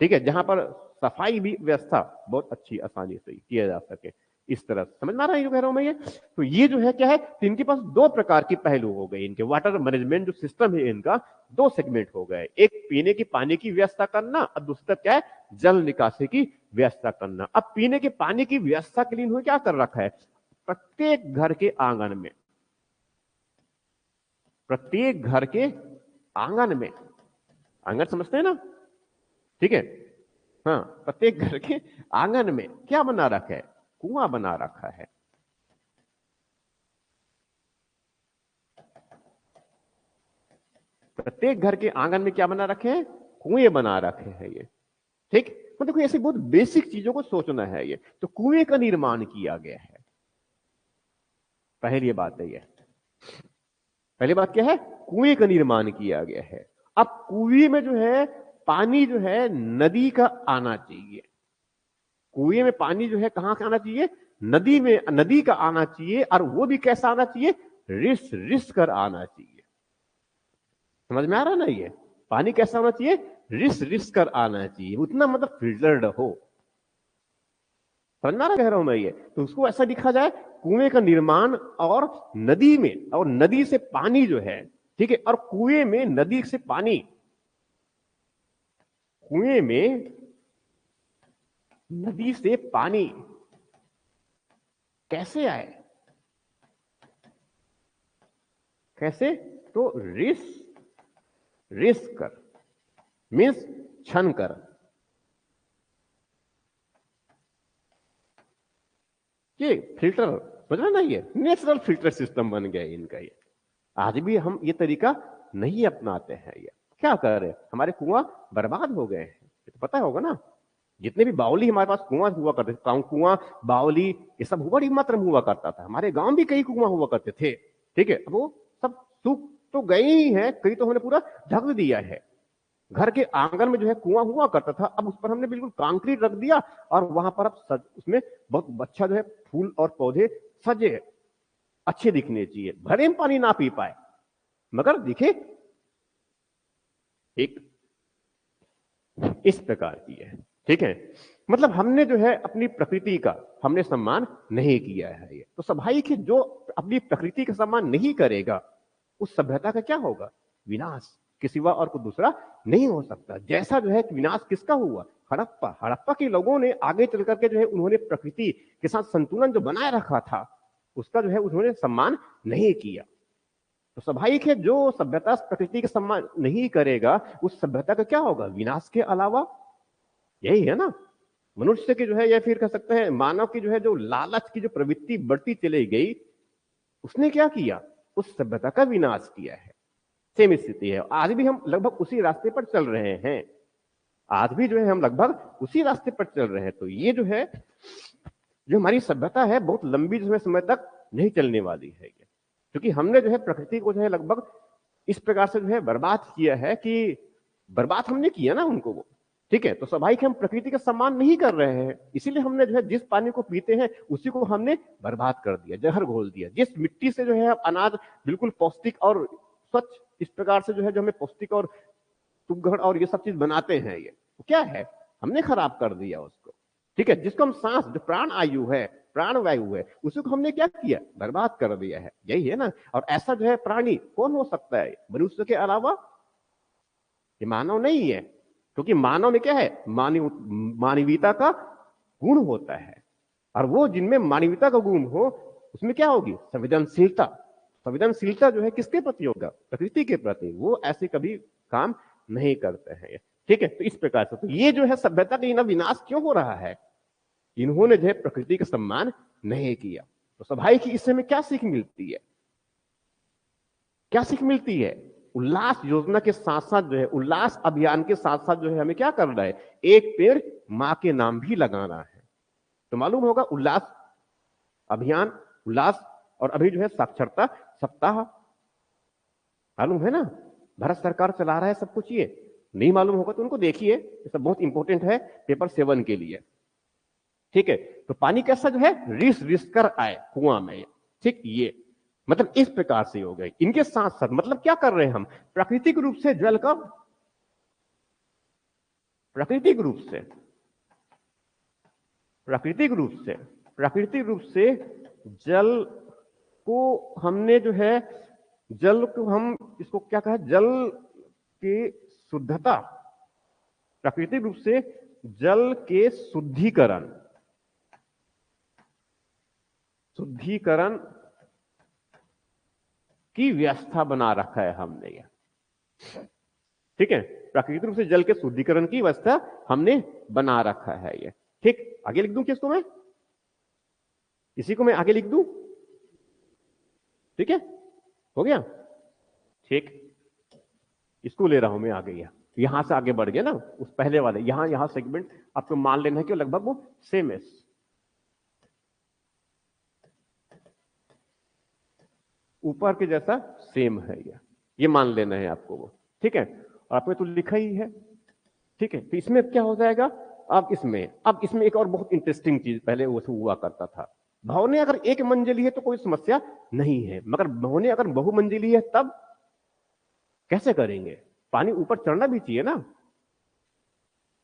ठीक है, जहां पर सफाई भी व्यवस्था बहुत अच्छी आसानी से किया जा सके, इस तरह समझ में आ रहा है जो कह रहा हूं मैं ये? तो ये जो है क्या है, तो इनके पास दो प्रकार की पहलू हो गए, इनके वाटर मैनेजमेंट जो सिस्टम है इनका दो सेगमेंट हो गए, एक पीने की पानी की व्यवस्था करना और दूसरा क्या है, जल निकासी की व्यवस्था करना। अब पीने के पानी की व्यवस्था के लिए इन्होंने क्या कर रखा है, प्रत्येक घर के आंगन में, प्रत्येक घर के आंगन में, आंगन समझते हैं ना, ठीक है, हाँ, प्रत्येक घर के आंगन में क्या बना रखा है, कुआं बना रखा है। प्रत्येक घर के आंगन में क्या बना रखे हैं, कुएं बना रखे हैं ये, ठीक। मतलब कोई ऐसी बहुत बेसिक चीजों को सोचना है ये, तो कुएं का निर्माण किया गया है, पहली बात है ये, पहली बात क्या है, कुएं का निर्माण किया गया है। अब कुएं में जो है पानी जो है नदी का आना चाहिए, कुएं में पानी जो है कहां से आना चाहिए, नदी में, नदी का आना चाहिए, और वो भी कैसा आना चाहिए, रिस रिस कर आना चाहिए। समझ में आ रहा ना? ये पानी कैसा होना चाहिए, रिस रिस कर आना चाहिए, उतना मतलब फिल्टर्ड हो। समझ में आ रहा कह रहा हूं मैं ये? तो उसको ऐसा लिखा जाए, कुएं का निर्माण और नदी में, और नदी से पानी जो है, ठीक है, और कुएं में नदी से पानी, कुएं में नदी से पानी कैसे आए, कैसे? तो रिस रिस कर मीन्स छन कर। ये फिल्टर, समझ रहे ना, ये नेचुरल फिल्टर सिस्टम बन गया इनका। ये आज भी हम ये तरीका नहीं अपनाते हैं। ये क्या कर रहे हैं, हमारे कुआं बर्बाद हो गए हैं, ये तो पता होगा ना। जितने भी बावली हमारे पास कुआं हुआ करते थे, कुआं बावली ये सब बड़ी मात्रा में हुआ करता था। हमारे गांव भी कई कुआं हुआ करते थे, ठीक है। अब वो सब सूख तो गए ही हैं, कई तो हमने पूरा ढक दिया है। घर के आंगन में जो है कुआं हुआ करता था, अब उस पर हमने बिल्कुल कंक्रीट रख दिया, और वहां पर अब उसमें बहुत अच्छा जो है फूल और पौधे सजे, अच्छे दिखने चाहिए, भरे में पानी ना पी पाए मगर दिखे एक इस प्रकार की है, ठीक है। मतलब हमने जो है अपनी प्रकृति का हमने सम्मान नहीं किया है। ये तो स्वाभाविक है, जो अपनी प्रकृति का सम्मान नहीं करेगा उस सभ्यता का क्या होगा, विनाश के सिवा और कुछ दूसरा नहीं हो सकता। जैसा जो है विनाश किसका हुआ, हड़प्पा, हड़प्पा के लोगों ने आगे चल करके जो है उन्होंने प्रकृति के साथ संतुलन जो बनाए रखा था उसका जो है उन्होंने सम्मान नहीं किया। तो स्वाभाविक है, जो सभ्यता प्रकृति का सम्मान नहीं करेगा उस सभ्यता का क्या होगा, विनाश के अलावा। यही है ना, मनुष्य की जो है, या फिर कह सकते हैं मानव की जो है, जो लालच की जो प्रवृत्ति बढ़ती चली गई, उसने क्या किया, उस सभ्यता का विनाश किया है। सेम स्थिति है, आज भी हम लगभग उसी रास्ते पर चल रहे हैं। आज भी जो है हम लगभग उसी रास्ते पर चल रहे हैं। तो ये जो है, जो हमारी सभ्यता है, बहुत लंबी जो है समय तक नहीं चलने वाली है, क्योंकि हमने जो है प्रकृति को जो है लगभग इस प्रकार से जो है बर्बाद किया है कि बर्बाद हमने किया ना उनको वो, ठीक है। तो स्वाभाविक हम प्रकृति का सम्मान नहीं कर रहे हैं, इसीलिए हमने जो है जिस पानी को पीते हैं उसी को हमने बर्बाद कर दिया, जहर घोल दिया। जिस मिट्टी से जो है अनाज बिल्कुल पौष्टिक और स्वच्छ इस प्रकार से जो है, जो हमें पौष्टिक और सुगढ़ और ये सब चीज बनाते हैं, ये क्या है, हमने खराब कर दिया उसको, ठीक है। जिसको हम सांस, जो प्राण आयु है, प्राण वायु है, उसी को हमने क्या किया, बर्बाद कर दिया है। यही है ना। और ऐसा जो है प्राणी कौन हो सकता है मनुष्य के अलावा, ये मानव नहीं है, क्योंकि मानव में क्या है, मानवीयता का गुण होता है, और वो जिनमें मानवीयता का गुण हो उसमें क्या होगी, संवेदनशीलता। संवेदनशीलता जो है किसके प्रति होगा, प्रकृति के प्रति। वो ऐसे कभी काम नहीं करते हैं, ठीक है। तो इस प्रकार से तो ये जो है सभ्यता का विनाश क्यों हो रहा है, इन्होंने जो है प्रकृति का सम्मान नहीं किया। तो स्वाभाविक ही इससे हमें क्या सीख मिलती है, क्या सीख मिलती है, उल्लास योजना के साथ साथ जो है, उल्लास अभियान के साथ साथ जो है हमें क्या करना है, एक पेड़ मां के नाम भी लगाना है। तो मालूम होगा उल्लास अभियान, उल्लास, और अभी जो है साक्षरता सप्ताह, मालूम है ना, भारत सरकार चला रहा है सब कुछ। ये नहीं मालूम होगा तो उनको देखिए, ये सब बहुत इंपॉर्टेंट है पेपर 7 के लिए, ठीक है। तो पानी कैसा जो है रिस रिस कर आए कुआं में, ठीक। ये मतलब इस प्रकार से हो गए। इनके साथ साथ मतलब क्या कर रहे हैं हम, प्राकृतिक रूप से जल का, प्राकृतिक रूप से, प्राकृतिक रूप से, प्राकृतिक रूप से जल को हमने जो है, जल को हम इसको क्या कहा, जल की शुद्धता, प्राकृतिक रूप से जल के शुद्धिकरण, शुद्धिकरण की व्यवस्था बना रखा है हमने ये, ठीक है। प्राकृतिक रूप से जल के शुद्धिकरण की व्यवस्था हमने बना रखा है ये, ठीक। आगे लिख दूं किसको मैं, इसी को मैं आगे लिख दूं, ठीक है, हो गया, ठीक। इसको ले रहा हूं मैं आगे, यहां से आगे बढ़ गया ना, उस पहले वाले यहां सेगमेंट आपको मान लेना है कि लगभग वो सेम है, ऊपर के जैसा सेम है, ये मान लेना है आपको वो, ठीक है। और आपने तो लिखा ही है, ठीक है। तो इसमें क्या हो जाएगा, अब इसमें एक और बहुत इंटरेस्टिंग चीज पहले वो हुआ करता था, भवनें अगर एक मंजिली है तो कोई समस्या नहीं है, मगर भवनें अगर बहुमंजिली है तब कैसे करेंगे? पानी ऊपर चढ़ना भी चाहिए ना,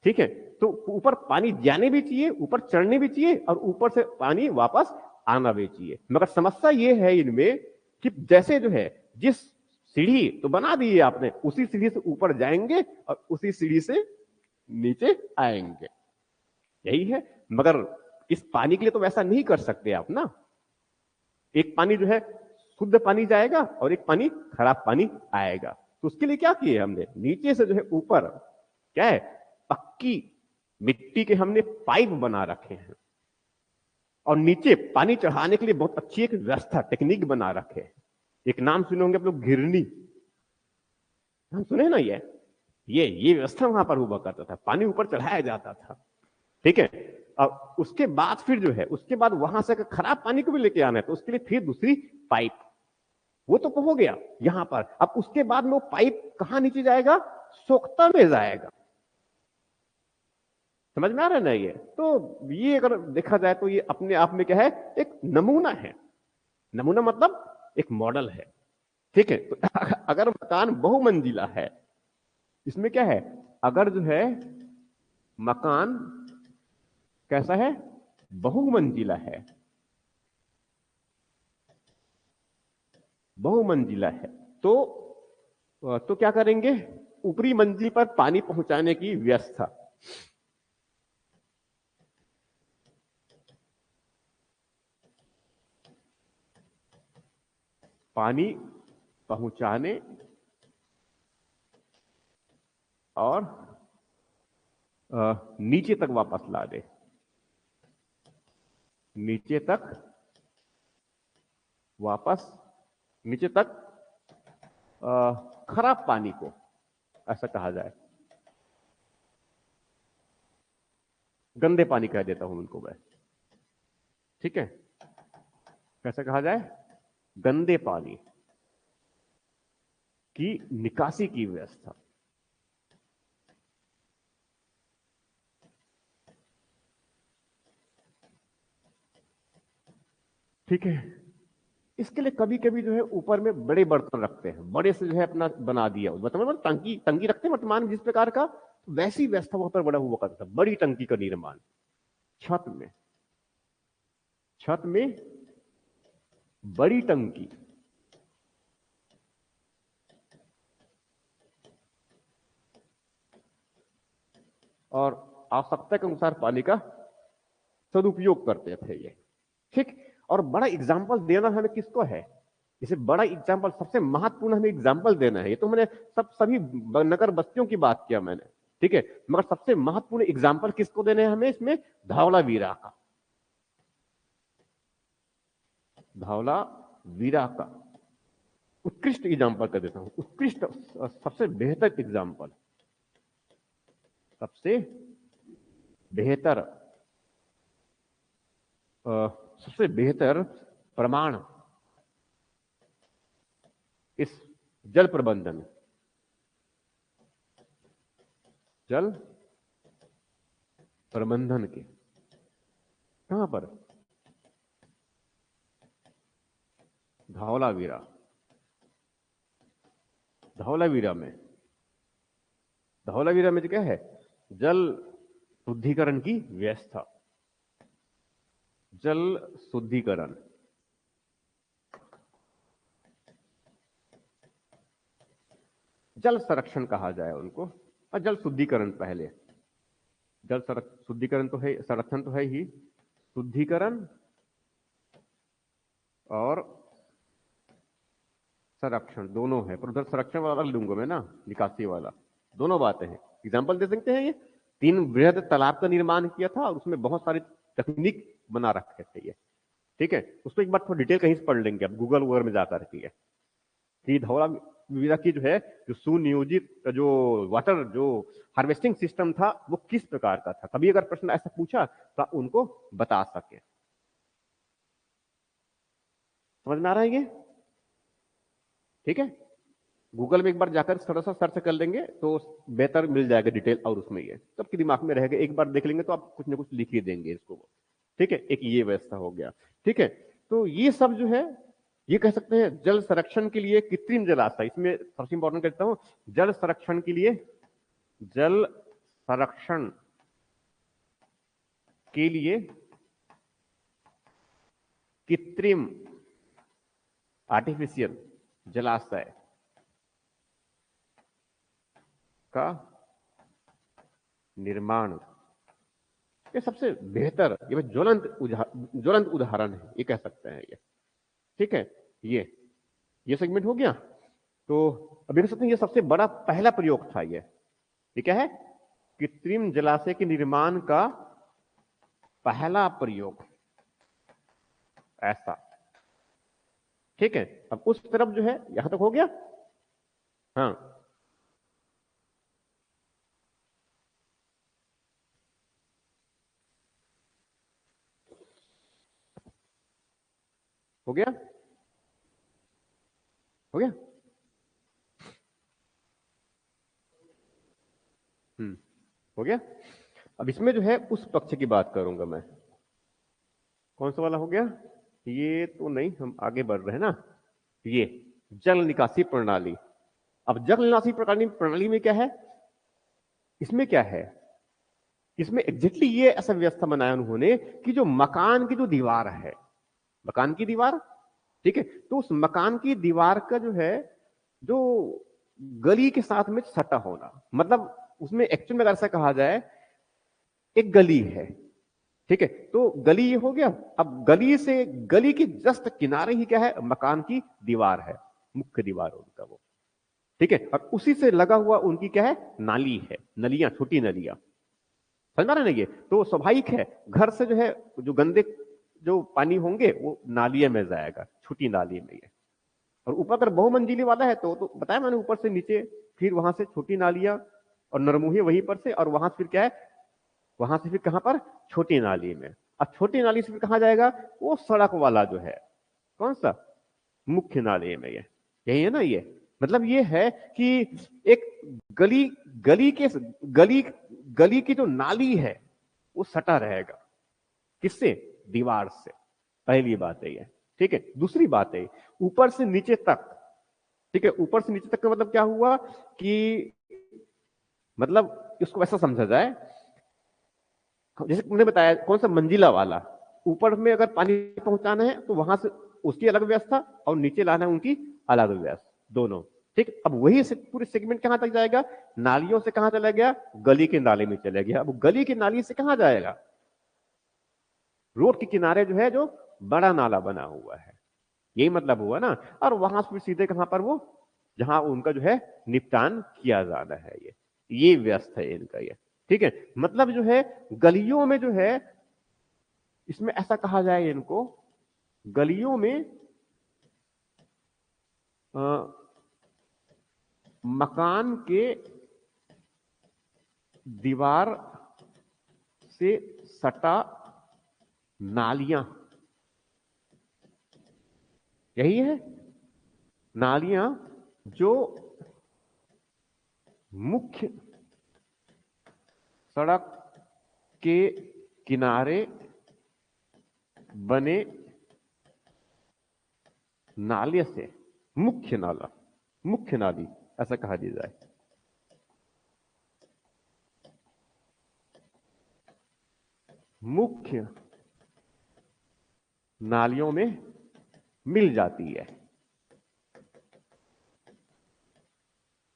ठीक है? तो ऊपर पानी जाने भी चाहिए, ऊपर चढ़ने भी चाहिए, और ऊपर से पानी वापस आना भी चाहिए। मगर समस्या ये है इनमें कि जैसे जो है, जिस सीढ़ी तो बना दी है आपने, उसी सीढ़ी से ऊपर जाएंगे और उसी सीढ़ी से नीचे आएंगे, यही है। मगर इस पानी के लिए तो वैसा नहीं कर सकते आप ना। एक पानी जो है शुद्ध पानी जाएगा और एक पानी खराब पानी आएगा। तो उसके लिए क्या किए हमने, नीचे से जो है ऊपर क्या है, पक्की मिट्टी के हमने पाइप बना रखे हैं, और नीचे पानी चढ़ाने के लिए बहुत अच्छी एक व्यवस्था टेक्निक बना रखे हैं। एक नाम सुने होंगे आप लोग, घिरनी, हम सुने ना, ये व्यवस्था वहां पर हुआ करता था, पानी ऊपर चढ़ाया जाता था, ठीक है। अब उसके बाद फिर जो है, उसके बाद वहां से खराब पानी को भी लेके आना है तो उसके लिए फिर दूसरी पाइप, वो तो हो गया यहां पर। अब उसके बाद में वो पाइप कहां नीचे जाएगा, सोख्ता में जाएगा। समझ में आ रहा है ना? ये अगर देखा जाए तो ये अपने आप में क्या है, एक नमूना है। नमूना मतलब एक मॉडल है, ठीक है। तो अगर मकान बहुमंजिला है, इसमें क्या है, अगर जो है मकान कैसा है, बहुमंजिला है, बहुमंजिला है, तो क्या करेंगे, ऊपरी मंजिल पर पानी पहुंचाने की व्यवस्था। पानी पहुंचाने और नीचे तक वापस ला दे, नीचे तक वापस, नीचे तक खराब पानी को, ऐसा कहा जाए, गंदे पानी कह देता हूं उनको मैं, ठीक है। कैसे कहा जाए, गंदे पानी की निकासी की व्यवस्था। ठीक है। इसके लिए कभी कभी जो है ऊपर में बड़े बर्तन रखते हैं, बड़े से जो है अपना बना दिया, मतलब टंकी टंकी रखते हैं वर्तमान जिस प्रकार का, वैसी व्यवस्था वहां पर बड़ा हुआ करता था, बड़ी टंकी का निर्माण छत में, छत में बड़ी टंकी, और आवश्यकता के अनुसार पानी का सदुपयोग करते थे ये, ठीक। और बड़ा एग्जाम्पल देना हमें किसको है, इसे बड़ा एग्जाम्पल, सबसे महत्वपूर्ण हमें एग्जाम्पल देना है। ये तो मैंने सभी नगर बस्तियों की बात किया मैंने, ठीक है, मगर सबसे महत्वपूर्ण एग्जाम्पल किसको देने हैं हमें इसमें, धौलावीरा का, धौलावीरा का उत्कृष्ट एग्जाम्पल कर देता हूं, उत्कृष्ट, सबसे बेहतर एग्जाम्पल, सबसे बेहतर, सबसे बेहतर प्रमाण इस जल प्रबंधन, जल प्रबंधन के, कहां पर, धौलावीरा, धौलावीरा में, धौलावीरा में जो क्या है, जल शुद्धिकरण की व्यवस्था, जल शुद्धिकरण, जल संरक्षण कहा जाए उनको, और जल शुद्धिकरण पहले, जल शुद्धिकरण तो है, संरक्षण तो है ही, शुद्धिकरण और संरक्षण दोनों है, पर उधर संरक्षण वाला लूंगा मैं ना, निकासी वाला, दोनों बातें हैं। एग्जाम्पल दे सकते हैं, ये 3 वृहद तालाब का निर्माण किया था और उसमें बहुत सारी तकनीक बना रखे थे ये, ठीक है। उसको एक बार थोड़ा डिटेल कहीं से पढ़ लेंगे, अब गूगल वगैरह में जाता रहती है कि धौलावीरा की जो है, जो सुनियोजित जो वाटर जो हार्वेस्टिंग सिस्टम था वो किस प्रकार का था, कभी अगर प्रश्न ऐसा पूछा तो आप उनको बता सके। समझ में आ रहा है ये, ठीक है। गूगल में एक बार जाकर थोड़ा सा सर्च कर लेंगे तो बेहतर मिल जाएगा डिटेल, और उसमें ये सबके दिमाग में रहेगा, एक बार देख लेंगे तो आप कुछ ना कुछ लिख ही देंगे इसको। ठीक है, एक ये व्यवस्था हो गया। ठीक है, तो ये सब जो है ये कह सकते हैं जल संरक्षण के लिए कृत्रिम जलाशय। इसमें सबसे इंपॉर्टेंट कहता हूं, जल संरक्षण के लिए, जल संरक्षण के लिए कृत्रिम आर्टिफिशियल जलाशय का निर्माण, ये सबसे बेहतर, ये ज्वलंत उदाहरण है, ये कह सकते हैं ये। ठीक है, ये सेगमेंट हो गया। तो अभी कह सकते हैं ये सबसे बड़ा पहला प्रयोग था ये क्या है, कृत्रिम जलाशय के निर्माण का पहला प्रयोग, ऐसा। ठीक है, अब उस तरफ जो है यहां तक हो गया। हाँ, हो गया, हो गया। हो गया। अब इसमें जो है उस पक्ष की बात करूंगा मैं। कौन सा वाला हो गया, ये तो नहीं, हम आगे बढ़ रहे हैं ना। ये जल निकासी प्रणाली। अब जल निकासी प्रणाली में क्या है, इसमें क्या है, इसमें एग्जैक्टली ये ऐसा व्यवस्था बनाया उन्होंने कि जो मकान की जो दीवार है, मकान की दीवार, ठीक है, तो उस मकान की दीवार का जो है, जो गली के साथ में सटा होना, मतलब उसमें एक्चुअल में अगर ऐसा कहा जाए, एक गली है, ठीक है, तो गली ये हो गया। अब गली से, गली के जस्ट किनारे ही क्या है, मकान की दीवार है, मुख्य दीवार उनका वो। ठीक है, और उसी से लगा हुआ उनकी क्या है, नाली है, नलियां, छोटी नलियां। समझ रहे ना, ये तो स्वाभाविक है, घर से जो है जो गंदे जो पानी होंगे वो नालिया में जाएगा, छोटी नाली में ये। और ऊपर अगर बहुमंजिली वाला है तो बताया मैंने, ऊपर से नीचे, फिर वहां से छोटी नालियां और नरमुही वहीं पर से, और वहां से फिर क्या है, वहां से फिर कहां पर, छोटी नाली में। अब छोटी नाली से फिर कहां जाएगा, वो सड़क वाला जो है, कौन सा, मुख्य नाली में ये। यही है ना ये, मतलब ये है कि एक गली, गली के गली गली की जो नाली है वो सटा रहेगा, किससे, दीवार से। पहली बात है ये। ठीक है, दूसरी बात है ऊपर से नीचे तक। ठीक है, ऊपर से नीचे तक का मतलब क्या हुआ कि, मतलब इसको ऐसा समझा जाए, जैसे तुमने बताया कौन सा मंजिला वाला, ऊपर में अगर पानी पहुंचाना है तो वहां से उसकी अलग व्यवस्था, और नीचे लाना है उनकी अलग व्यवस्था, दोनों। ठीक, अब वही से पूरे सेगमेंट कहां तक जाएगा, नालियों से कहां चला गया, गली के नाले में चला गया। अब गली की नाली से कहां जाएगा, रोड के किनारे जो है, जो बड़ा नाला बना हुआ है, यही मतलब हुआ ना। और वहां से सीधे कहां पर, वो जहां उनका जो है निपटान किया जाना है, ये व्यवस्था है इनका ये। ठीक है, मतलब जो है गलियों में जो है, इसमें ऐसा कहा जाए इनको, गलियों में अ, मकान के दीवार से सटा नालियां, यही है, नालियां जो मुख्य सड़क के किनारे बने नाले से, मुख्य नाला, मुख्य नाली ऐसा कहा दिया जाए। मुख्य नालियों में मिल जाती है,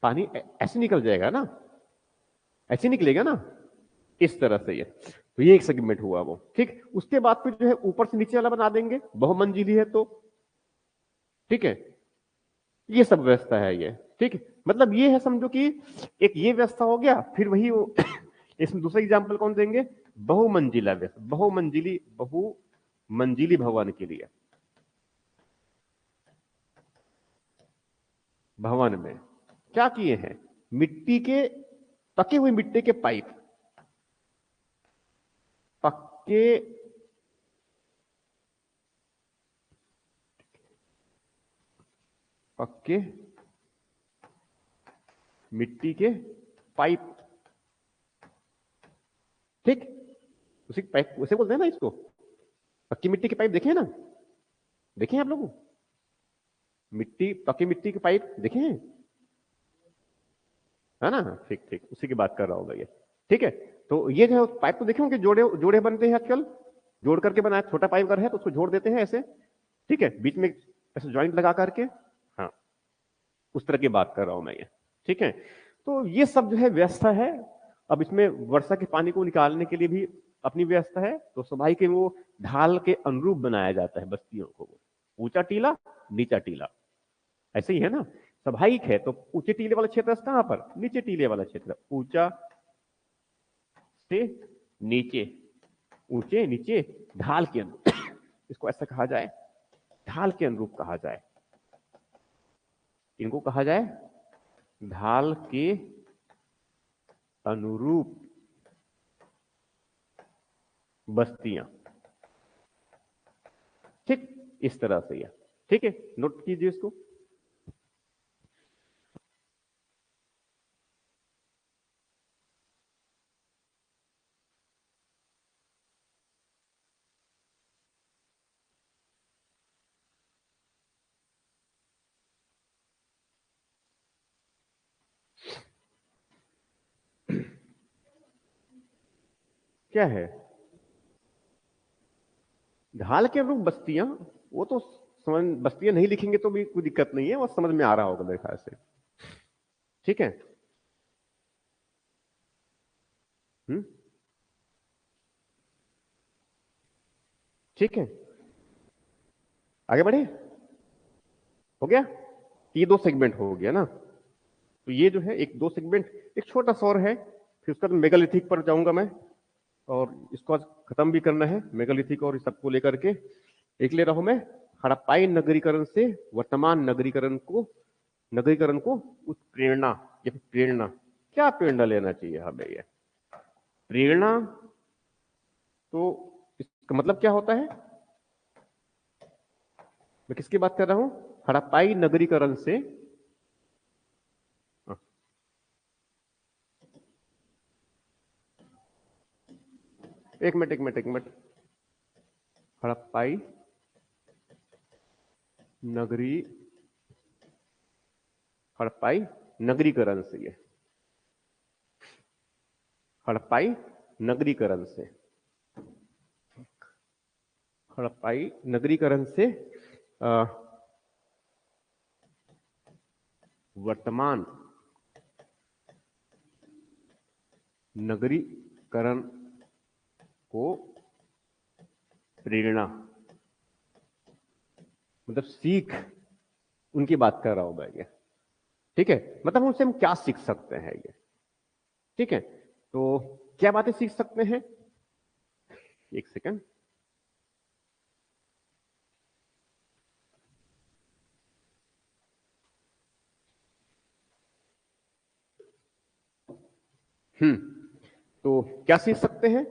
पानी ऐसे निकल जाएगा ना, ऐसे निकलेगा ना, इस तरह से ये। तो ये एक सेगमेंट हुआ वो। ठीक, उसके बाद फिर जो है ऊपर से नीचे वाला बना देंगे, बहुमंजिली है तो। ठीक है, ये सब व्यवस्था है ये। ठीक है, मतलब ये है, समझो कि एक ये व्यवस्था हो गया, फिर वही वो इसमें दूसरा एग्जांपल कौन देंगे, बहुमंजिला व्यवस्था, बहुमंजिली भवन के लिए, भवन में क्या किए हैं, मिट्टी के, पके हुए मिट्टी के पाइप, पक्के पक्के मिट्टी के पाइप। ठीक, उसी पाइप उसे बोलते हैं ना इसको, पक्की मिट्टी के पाइप देखे हैं ना, देखे हैं आप लोगों, मिट्टी, पक्की मिट्टी के पाइप देखे हैं, है ना? ठीक ठीक, उसी की बात कर रहा हूं मैं ये। ठीक है, तो ये जो पाइप तो देखे होंगे, जोड़े जोड़े बनते हैं आजकल, जोड़ करके बनाया, छोटा पाइप अगर है तो उसको जोड़ देते हैं ऐसे, ठीक है, बीच में ऐसे ज्वाइंट लगा करके, हाँ, उस तरह की बात कर रहा हूं मैं ये। ठीक है, तो ये सब जो है व्यवस्था है। अब इसमें वर्षा के पानी को निकालने के लिए भी अपनी व्यवस्था है। तो स्वाभाविक है वो ढाल के अनुरूप बनाया जाता है बस्तियों को, ऊंचा टीला नीचा टीला, ऐसे ही है ना, स्वाभाविक है। तो ऊंचे टीले वाला क्षेत्र कहां पर, नीचे टीले वाला क्षेत्र, ऊंचा से नीचे, ऊंचे नीचे ढाल के अनुरूप, इसको ऐसा कहा जाए, ढाल के अनुरूप कहा जाए, इनको कहा जाए ढाल के अनुरूप बस्तियां। ठीक, इस तरह से यह, ठीक है, नोट कीजिए इसको। क्या है ढाल के अनुरूप बस्तियां, वो तो समझ, बस्तियां नहीं लिखेंगे तो भी कोई दिक्कत नहीं है, वो समझ में आ रहा होगा मेरे ख्याल से। ठीक है, हम्म, ठीक है, आगे बढ़े, हो गया, ये दो सेगमेंट हो गया ना। तो ये जो है एक दो सेगमेंट, एक छोटा सा और है, फिर उसका मेगालिथिक पर जाऊंगा मैं, और इसको आज खत्म भी करना है, मेगालिथिक और इस सबको लेकर के। एक ले रहा हूं मैं, हड़प्पाई नगरीकरण से वर्तमान नगरीकरण को उत्प्रेरणा, या फिर प्रेरणा, क्या प्रेरणा लेना चाहिए हमें ये प्रेरणा, तो इसका मतलब क्या होता है, मैं किसकी बात कर रहा हूं, हड़प्पाई नगरीकरण से, एक मिनट, हड़प्पाई नगरी, हड़प्पाई नगरीकरण से, ये हड़प्पाई नगरीकरण से, हड़प्पाई नगरीकरण से वर्तमान नगरीकरण को प्रेरणा, मतलब सीख, उनकी बात कर रहा हूं मैं ये। ठीक है, मतलब उनसे हम क्या सीख सकते हैं ये। ठीक है, तो क्या बातें सीख सकते हैं, एक सेकंड, तो क्या सीख सकते हैं,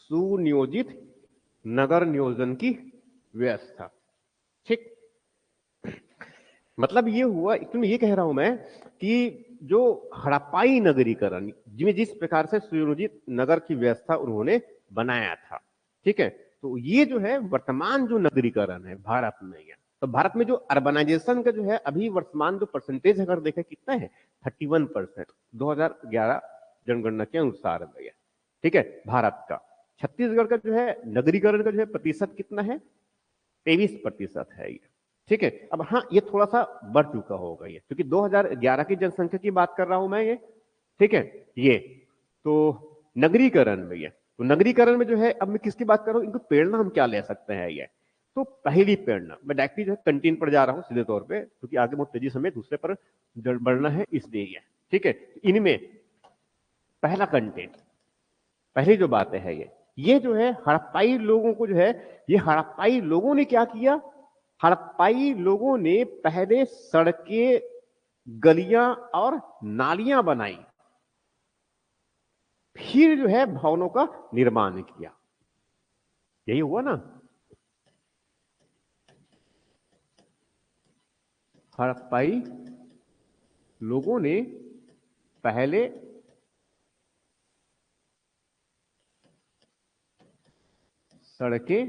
सुनियोजित नगर नियोजन की व्यवस्था। ठीक, मतलब ये हुआ, इसमें ये कह रहा हूं मैं कि जो हड़प्पाई नगरीकरण, जिस प्रकार से सुनियोजित नगर की व्यवस्था उन्होंने बनाया था, ठीक है, तो ये जो है वर्तमान जो नगरीकरण है भारत में, ये तो भारत में जो अर्बनाइजेशन का जो है अभी वर्तमान जो परसेंटेज अगर देखें कितना है, 31%, 2011 जनगणना के अनुसार में ये, ठीक है, भारत का। छत्तीसगढ़ का जो है नगरीकरण का जो है प्रतिशत कितना है, 23% है ये। ठीक है, अब हाँ ये थोड़ा सा बढ़ चुका होगा ये, क्योंकि 2011 की जनसंख्या की बात कर रहा हूं मैं ये। ठीक है, ये तो नगरीकरण में, ये तो नगरीकरण में जो है, अब मैं किसकी बात कर रहा हूं, इनको प्रेरणा हम क्या ले सकते हैं ये। तो पहली प्रेरणा, मैं डायरेक्टली जो है कंटेंट पर जा रहा हूं सीधे तौर पे, क्योंकि आगे बहुत तेजी से दूसरे पर बढ़ना है इसलिए ये। ठीक है, इनमें पहला कंटेंट, पहली जो बात है ये जो है हड़प्पाई लोगों को जो है, ये हड़प्पाई लोगों ने क्या किया, हड़प्पाई लोगों ने पहले सड़कें, गलियां और नालियां बनाई, फिर जो है भवनों का निर्माण किया, यही हुआ ना। हड़प्पाई लोगों ने पहले सड़कें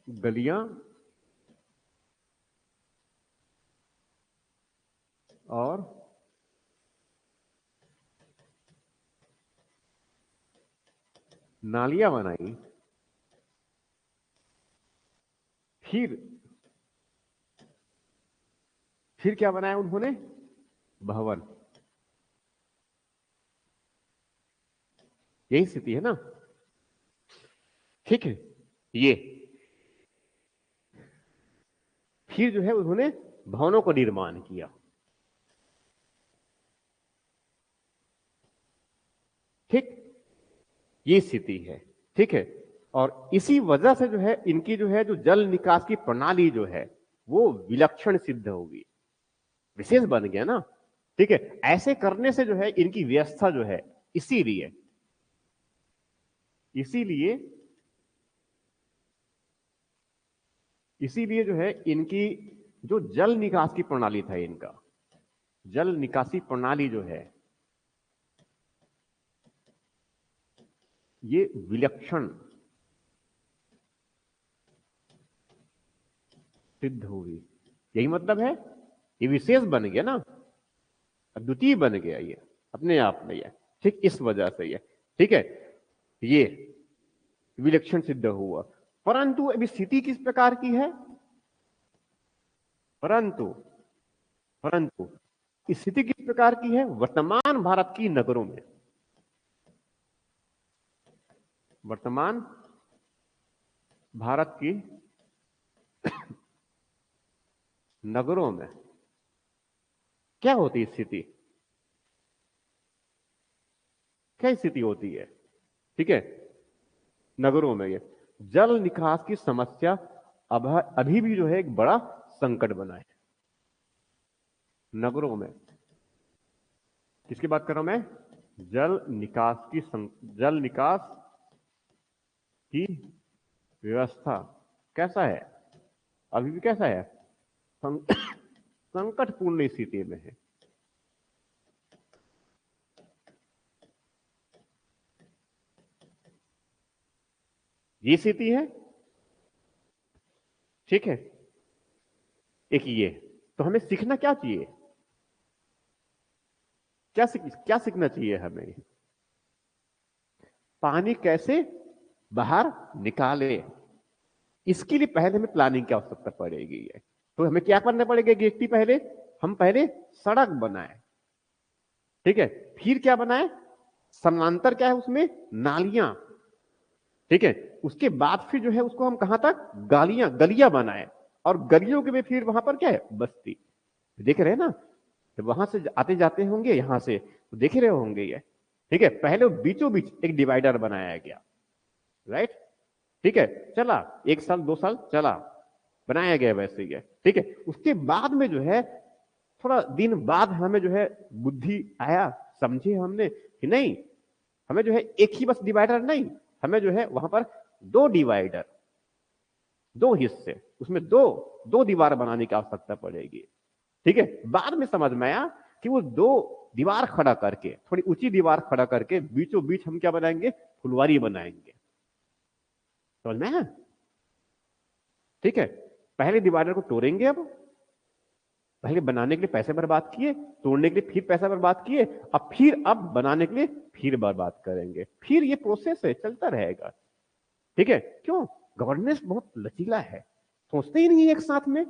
गलियां और नालियां बनाई, फिर क्या बनाया उन्होंने? भवन। यही स्थिति है ना? ठीक है। ये फिर जो है उन्होंने भवनों का निर्माण किया। ठीक, ये स्थिति है। ठीक है। और इसी वजह से जो है इनकी जो है जो जल निकास की प्रणाली जो है वो विलक्षण सिद्ध होगी, विशेष बन गया ना। ठीक है। ऐसे करने से जो है इनकी व्यवस्था जो है, इसीलिए इसीलिए इसीलिए जो है इनकी जो जल निकास की प्रणाली था, इनका जल निकासी प्रणाली जो है ये विलक्षण सिद्ध होगी। यही मतलब है, ये विशेष बन गया ना, अद्वितीय बन गया ये अपने आप में ये। ठीक, इस वजह से ये, ठीक है, ये विलक्षण सिद्ध हुआ। परंतु अभी स्थिति किस प्रकार की है? परंतु परंतु स्थिति किस प्रकार की है वर्तमान भारत की नगरों में? वर्तमान भारत की नगरों में क्या होती है स्थिति? क्या स्थिति होती है? ठीक है, नगरों में ये जल निकास की समस्या अभी भी जो है एक बड़ा संकट बना है नगरों में। किसकी बात कर रहा हूं मैं? जल निकास की व्यवस्था कैसा है? अभी भी कैसा है? संकटपूर्ण स्थिति में है। ये स्थिति है। ठीक है, एक ये तो हमें सीखना क्या चाहिए? क्या सीखना चाहिए हमें? पानी कैसे बाहर निकाले, इसके लिए पहले हमें प्लानिंग की आवश्यकता पड़ेगी है। तो हमें क्या करना पड़ेगा कि हम पहले सड़क बनाए। ठीक है, फिर क्या बनाए? समानांतर क्या है उसमें? नालियां। ठीक है, उसके बाद फिर जो है उसको हम कहां तक? गलियां बनाए, और गलियों के में फिर वहां पर क्या है? बस्ती। देख रहे हैं ना, जब वहां से आते जाते होंगे यहां से तो देख रहे होंगे ये। ठीक है, पहले बीचों बीच एक डिवाइडर बनाया गया, राइट। ठीक है, चला 1 साल 2 साल चला, बनाया गया वैसे ही है। ठीक है, उसके बाद में जो है थोड़ा दिन बाद हमें जो है बुद्धि आया, समझे हमने कि नहीं, हमें जो है एक ही बस डिवाइडर नहीं, हमें जो है वहां पर 2 डिवाइडर, 2 हिस्से, उसमें दो दो दीवार बनाने की आवश्यकता पड़ेगी। ठीक है, बाद में समझ में आया कि वो 2 दीवार खड़ा करके, थोड़ी ऊंची दीवार खड़ा करके बीचों बीच हम क्या बनाएंगे? फुलवारी बनाएंगे। समझ में है? ठीक है, पहले डिवाइडर को तोड़ेंगे। अब पहले बनाने के लिए पैसे बर्बाद किए, तोड़ने के लिए फिर पैसा बर्बाद किए, अब बनाने के लिए फिर बर्बाद करेंगे। फिर ये प्रोसेस है, चलता रहेगा। ठीक है, क्यों? गवर्नेंस बहुत लचीला है, सोचते ही नहीं है एक साथ में।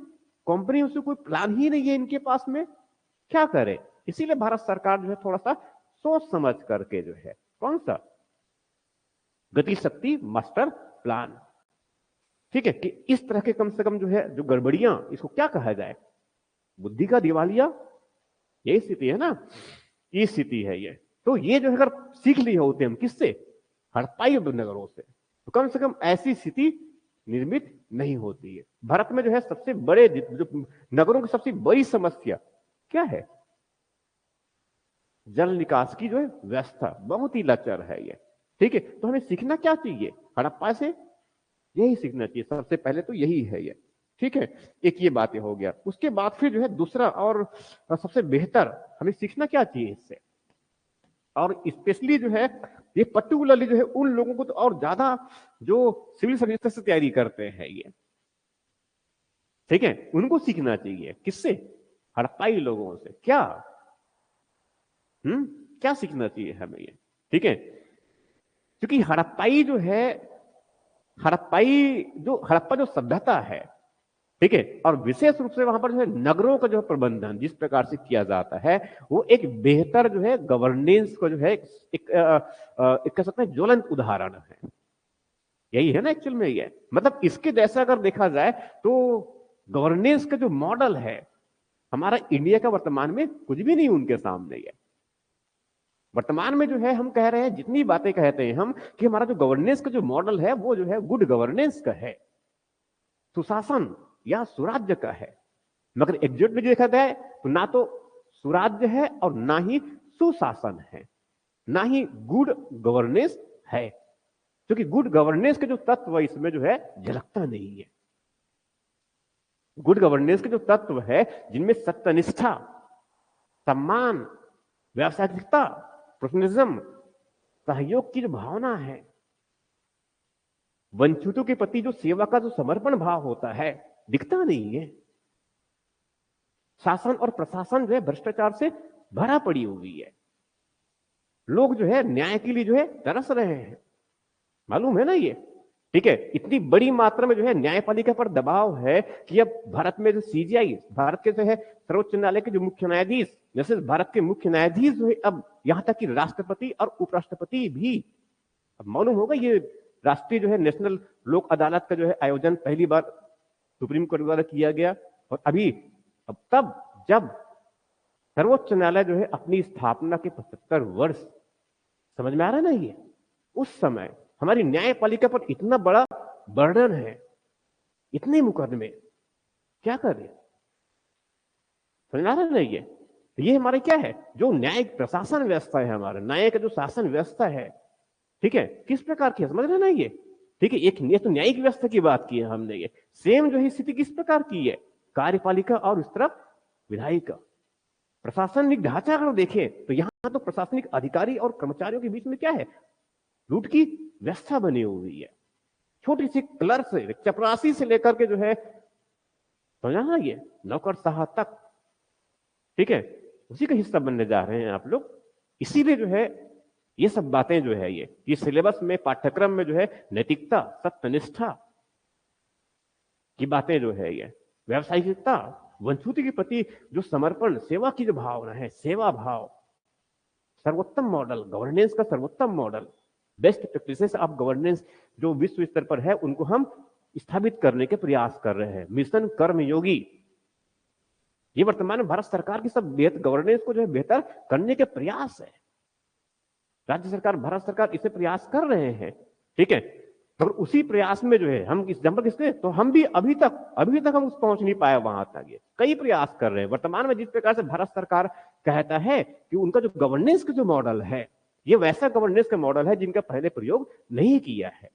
कंपनी उससे कोई प्लान ही नहीं है इनके पास में, क्या करे? इसीलिए भारत सरकार जो है थोड़ा सा सोच समझ करके जो है, कौन सा? गति शक्ति मास्टर प्लान। ठीक है, कि इस तरह के कम से कम जो है जो गड़बड़ियां, इसको क्या कहा जाए? बुद्धि का दिवालिया, यही स्थिति है ना, ये स्थिति है ये। तो ये जो है अगर सीख लिए होते हम किससे? हड़प्पाई नगरों से, तो कम से कम ऐसी स्थिति निर्मित नहीं होती है। भारत में जो है सबसे बड़े जो नगरों की सबसे बड़ी समस्या क्या है? जल निकास की जो है व्यवस्था बहुत ही लचर है ये। ठीक है, तो हमें सीखना क्या चाहिए हड़प्पा से? यही सीखना चाहिए, सबसे पहले तो यही है ये। ठीक है, एक ये बात हो गया। उसके बाद फिर जो है दूसरा और सबसे बेहतर हमें सीखना क्या चाहिए इससे, और स्पेशली जो है ये पर्टिकुलरली जो है उन लोगों को तो और ज्यादा जो सिविल सर्विसेज से तैयारी करते हैं ये, ठीक है, उनको सीखना चाहिए। किससे? हड़प्पाई लोगों से। क्या क्या सीखना चाहिए हमें ये? ठीक है, क्योंकि हड़प्पाई जो है, हड़प्पा जो सभ्यता है, ठीक है, और विशेष रूप से वहां पर जो है नगरों का जो प्रबंधन जिस प्रकार से किया जाता है, वो एक बेहतर जो है गवर्नेंस को जो है एक कह सकते हैं ज्वलंत उदाहरण है। यही है ना एक्चुअल में ये, मतलब इसके जैसा अगर देखा जाए तो गवर्नेंस का जो मॉडल है हमारा इंडिया का वर्तमान में कुछ भी नहीं उनके सामने है। वर्तमान में जो है हम कह रहे हैं, जितनी बातें कहते हैं हम कि हमारा जो गवर्नेंस का जो मॉडल है वो जो है गुड गवर्नेंस का है, सुशासन या सुराज्य का है, मगर एग्जैक्ट में देखा जाए तो ना तो सुराज्य है और ना ही सुशासन है, ना ही गुड गवर्नेंस है, क्योंकि गुड गवर्नेंस के जो तत्व इसमें जो है झलकता नहीं है। गुड गवर्नेंस के जो तत्व है जिनमें सत्यनिष्ठा, सम्मान, व्यावसायिकता, प्रोफेशनलिज्म, सहयोग की जो भावना है, वंचितों के प्रति जो सेवा का जो समर्पण भाव होता है, दिखता नहीं है। शासन और प्रशासन जो है भ्रष्टाचार से भरा पड़ी हुई है। लोग जो है न्याय के लिए जो है तरस रहे हैं, मालूम है ना ये? ठीक है, इतनी बड़ी मात्रा में जो है न्यायपालिका पर दबाव है कि अब भारत में जो सीजीआई, भारत के जो है सर्वोच्च न्यायालय के जो मुख्य न्यायाधीश, जैसे भारत के मुख्य न्यायाधीश जो है, अब यहां तक कि राष्ट्रपति और उपराष्ट्रपति भी, अब मालूम होगा ये राष्ट्रीय जो है नेशनल लोक अदालत का जो है आयोजन पहली बार सुप्रीम कोर्ट द्वारा किया गया, और अब तब जब सर्वोच्च न्यायालय जो है अपनी स्थापना के 75 वर्ष, समझ में आ रहा है ना ये, उस समय हमारी न्यायपालिका पर इतना बड़ा बर्डन है, इतने मुकदमे, क्या कर रहे? समझ में आ रहा है ना ये? तो ये हमारे क्या है, जो न्यायिक प्रशासन व्यवस्था है, हमारा न्याय का जो शासन व्यवस्था है, ठीक है, किस प्रकार की है, समझ रहे ना ये? ठीक है, एक ये तो न्यायिक व्यवस्था की बात की है हमने, ये सेम जो है स्थिति किस प्रकार की है, कार्यपालिका और उस तरफ विधायिका। प्रशासनिक ढांचा अगर देखें तो यहां तो प्रशासनिक अधिकारी और कर्मचारियों के बीच में क्या है, लूट की व्यवस्था बनी हुई है। छोटी सी क्लर्क से, चपरासी से लेकर के जो है, समझा ना ये, नौकरशाह तक, ठीक है, उसी का हिस्सा बनने जा रहे हैं आप लोग। इसीलिए जो है ये सब बातें जो है ये सिलेबस में, पाठ्यक्रम में जो है नैतिकता, सत्यनिष्ठा की बातें जो है, ये व्यावसायिकता, वंचितों के प्रति जो समर्पण, सेवा की जो भावना है, सेवा भाव, सर्वोत्तम मॉडल, गवर्नेंस का सर्वोत्तम model, best practices of governance जो विश्व स्तर पर है, उनको हम स्थापित करने के प्रयास कर रहे हैं। मिशन कर्मयोगी, ये वर्तमान में भारत सरकार की सब गवर्नेंस को जो है बेहतर करने के प्रयास है। राज्य सरकार, भारत सरकार इसे प्रयास कर रहे हैं, ठीक है, तो उसी प्रयास में जो है हम इस जंपर किसके, तो हम भी अभी तक हम उस पहुंच नहीं पाए वहां तक। ये कई प्रयास कर रहे हैं वर्तमान में। जिस प्रकार से भारत सरकार कहता है कि उनका जो गवर्नेंस का जो मॉडल है, ये वैसा गवर्नेंस का मॉडल है जिनका पहले प्रयोग नहीं किया है,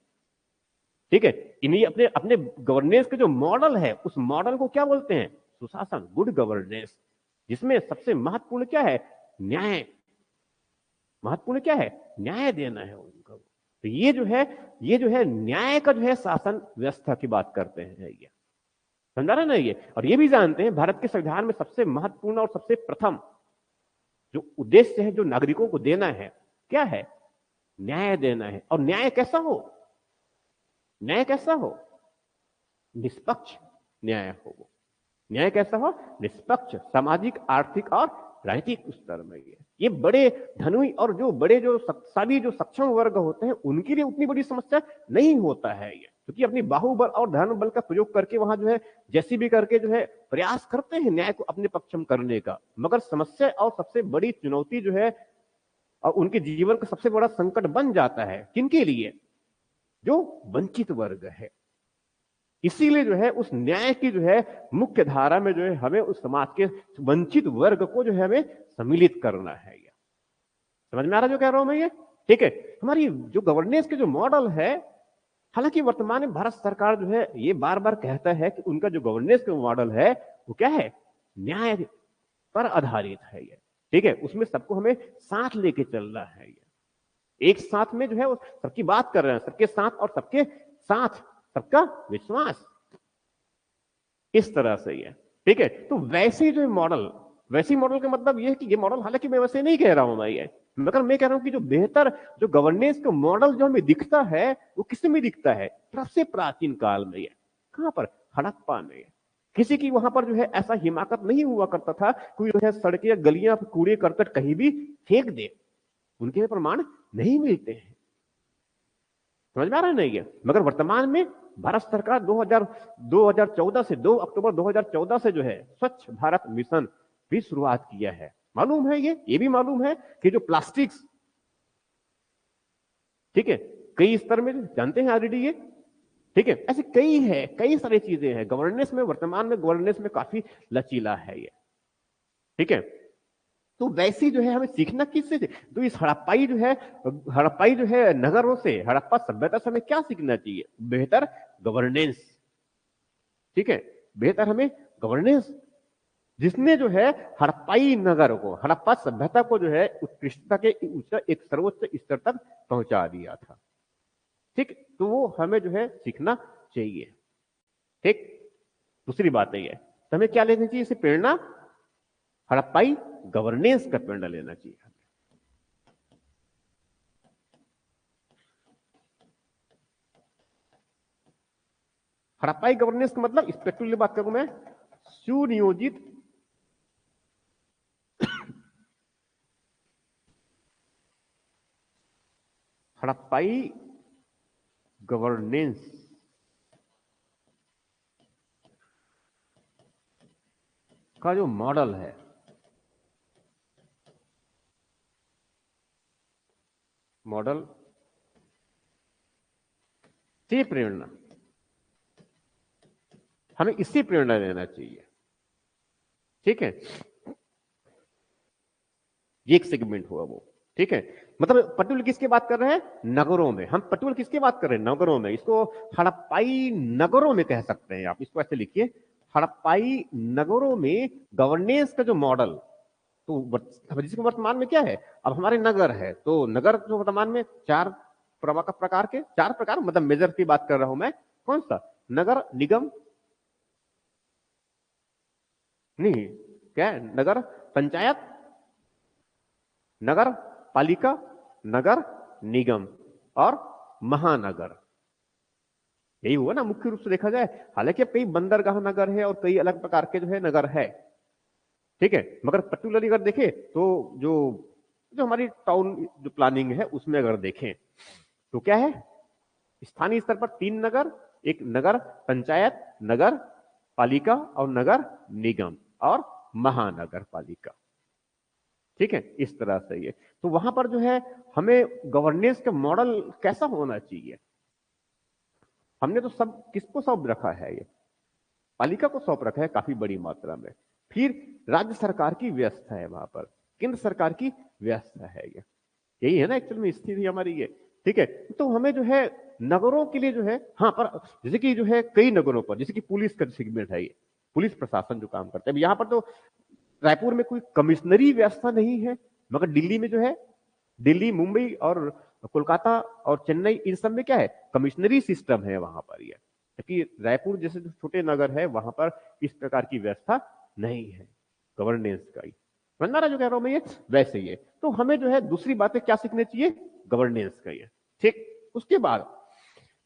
ठीक है। इन्हीं अपने अपने गवर्नेंस का जो मॉडल है, उस मॉडल को क्या बोलते हैं, सुशासन, गुड गवर्नेंस, जिसमें सबसे महत्वपूर्ण क्या है, न्याय। महत्वपूर्ण क्या है, न्याय देना है उनको। तो ये जो है न्याय का जो है शासन व्यवस्था की बात करते हैं ये, समझा रहे ना ये। और ये भी जानते हैं भारत के संविधान में सबसे महत्वपूर्ण और सबसे प्रथम जो उद्देश्य है जो नागरिकों को देना है, क्या है, न्याय देना है। और न्याय कैसा हो, न्याय कैसा हो, निष्पक्ष न्याय हो। न्याय कैसा हो, निष्पक्ष, सामाजिक, आर्थिक और राजनीतिक स्तर में। ये बड़े धनुई और जो बड़े जो शक्तिशाली जो सक्षम वर्ग होते हैं उनके लिए उतनी बड़ी समस्या नहीं होता है ये, क्योंकि अपनी बाहुबल और धन बल का प्रयोग करके वहां जो है जैसी भी करके जो है प्रयास करते हैं न्याय को अपने पक्ष में करने का। मगर समस्या और सबसे बड़ी चुनौती जो है और उनके जीवन का सबसे बड़ा संकट बन जाता है किनके लिए, जो वंचित वर्ग है। इसीलिए जो है उस न्याय की जो है मुख्य धारा में जो है हमें उस समाज के वंचित वर्ग को जो है हमें सम्मिलित करना है। समझ में आ रहा जो कह रहा हूं मैं ये? ठीक है, हमारी जो गवर्नेंस के जो मॉडल है, हालांकि वर्तमान में भारत सरकार जो है ये बार बार कहता है कि उनका जो गवर्नेंस का मॉडल है वो क्या है, न्याय पर आधारित है ये। ठीक है, उसमें सबको हमें साथ लेके चलना है ये, एक साथ में जो है वो सबकी बात कर रहे हैं, सबके साथ और सबके साथ सबका विश्वास, इस तरह से ये। ठीक है, तो वैसे जो मॉडल, वैसी मॉडल का मतलब ये है कि ये मॉडल, हालांकि मैं वैसे नहीं कह रहा हूं मैं ये, मगर मैं कह रहा हूं कि जो बेहतर जो गवर्नेंस का मॉडल जो हमें दिखता है वो किसमें दिखता है, सबसे प्राचीन काल में। ये कहां पर, हड़प्पा में। किसी की वहां पर जो है ऐसा हिमाकत नहीं हुआ करता था, कोई जो है सड़कें गलियां कूड़े करकट कहीं भी फेंक दे, उनके प्रमाण नहीं मिलते हैं। समझ में आ रहा है नहीं है? मगर वर्तमान में भारत सरकार 2014 से 2 अक्टूबर 2014 से जो है स्वच्छ भारत मिशन भी शुरुआत किया है। मालूम है ये भी मालूम है कि जो प्लास्टिक्स, ठीक है, कई स्तर में जानते हैं ऑलरेडी ये। ठीक है, ऐसे कई सारी चीजें हैं गवर्नेंस में, वर्तमान में गवर्नेंस में काफी लचीला है ये। ठीक है, तो वैसी जो है हमें सीखना किससे से, तो इस हड़प्पाई जो है नगरों से, हड़प्पा सभ्यता से हमें क्या सीखना चाहिए, बेहतर गवर्नेंस। ठीक है, बेहतर हमें गवर्नेंस, जिसने जो है हड़प्पाई नगर को, हड़प्पा सभ्यता को जो है उत्कृष्टता के एक सर्वोच्च स्तर तक पहुंचा दिया था। ठीक, तो वो हमें जो है सीखना चाहिए। ठीक, दूसरी बात है ये, तो हमें क्या लेना चाहिए इसे प्रेरणा, हड़प्पाई गवर्नेंस का प्रेरणा लेना चाहिए। हड़प्पाई गवर्नेंस का मतलब, स्पेक्ट्रली बात करूं मैं, सुनियोजित हड़प्पाई गवर्नेंस का जो मॉडल है, मॉडल से प्रेरणा, हमें इससे प्रेरणा लेना चाहिए। ठीक है, ये एक सेगमेंट हुआ वो। ठीक है, मतलब पर्टिकुलर किसके बात कर रहे हैं, नगरों में। हम पर्टिकुलर किसके बात कर रहे हैं, नगरों में। इसको हड़प्पाई नगरों में कह सकते हैं आप, इसको ऐसे लिखिए, हड़प्पाई नगरों में गवर्नेंस का जो मॉडल, तो जिसके वर्तमान में क्या है, अब हमारे नगर है, तो नगर जो वर्तमान में चार प्रकार के, चार प्रकार मतलब मेजर की बात कर रहा हूं मैं, कौन सा, नगर निगम, नहीं क्या है, नगर पंचायत, नगर पालिका, नगर निगम और महानगर। यही हुआ ना मुख्य रूप से देखा जाए। हालांकि अब कई बंदरगाह नगर है और कई अलग प्रकार के जो है नगर है। ठीक है, मगर पर्टिकुलरली अगर देखें तो जो जो हमारी टाउन जो प्लानिंग है उसमें अगर देखें तो क्या है, स्थानीय स्तर पर 3 नगर, एक नगर पंचायत, नगर पालिका और नगर निगम और महानगर पालिका। ठीक है, इस तरह से ये, तो वहां पर जो है हमें गवर्नेंस का मॉडल कैसा होना चाहिए, हमने तो सब किसको सौंप रखा है, ये पालिका को सौंप रखा है काफी बड़ी मात्रा में। फिर राज्य सरकार की व्यवस्था है वहां पर, केंद्र सरकार की व्यवस्था है ये, यही है ना एक्चुअल में स्थिति हमारी ये। ठीक है, तो हमें जो है नगरों के लिए जो है, हाँ पर जैसे कि जो है कई नगरों पर, जैसे कि पुलिस का सेगमेंट है ये, पुलिस प्रशासन जो काम करता है, यहाँ पर तो रायपुर में कोई कमिश्नरी व्यवस्था नहीं है, मगर दिल्ली में जो है, दिल्ली मुंबई और कोलकाता और चेन्नई, इन सब में क्या है, कमिश्नरी सिस्टम है वहां पर ये, क्योंकि रायपुर जैसे जो छोटे नगर है वहां पर इस प्रकार की व्यवस्था नहीं है गवर्नेंस का ही। समझ में आ रहा जो कह रहा हूं मैं ये, वैसे ही है। तो हमें जो है दूसरी बातें क्या सीखनी चाहिए, गवर्नेंस का ये। ठीक, उसके बाद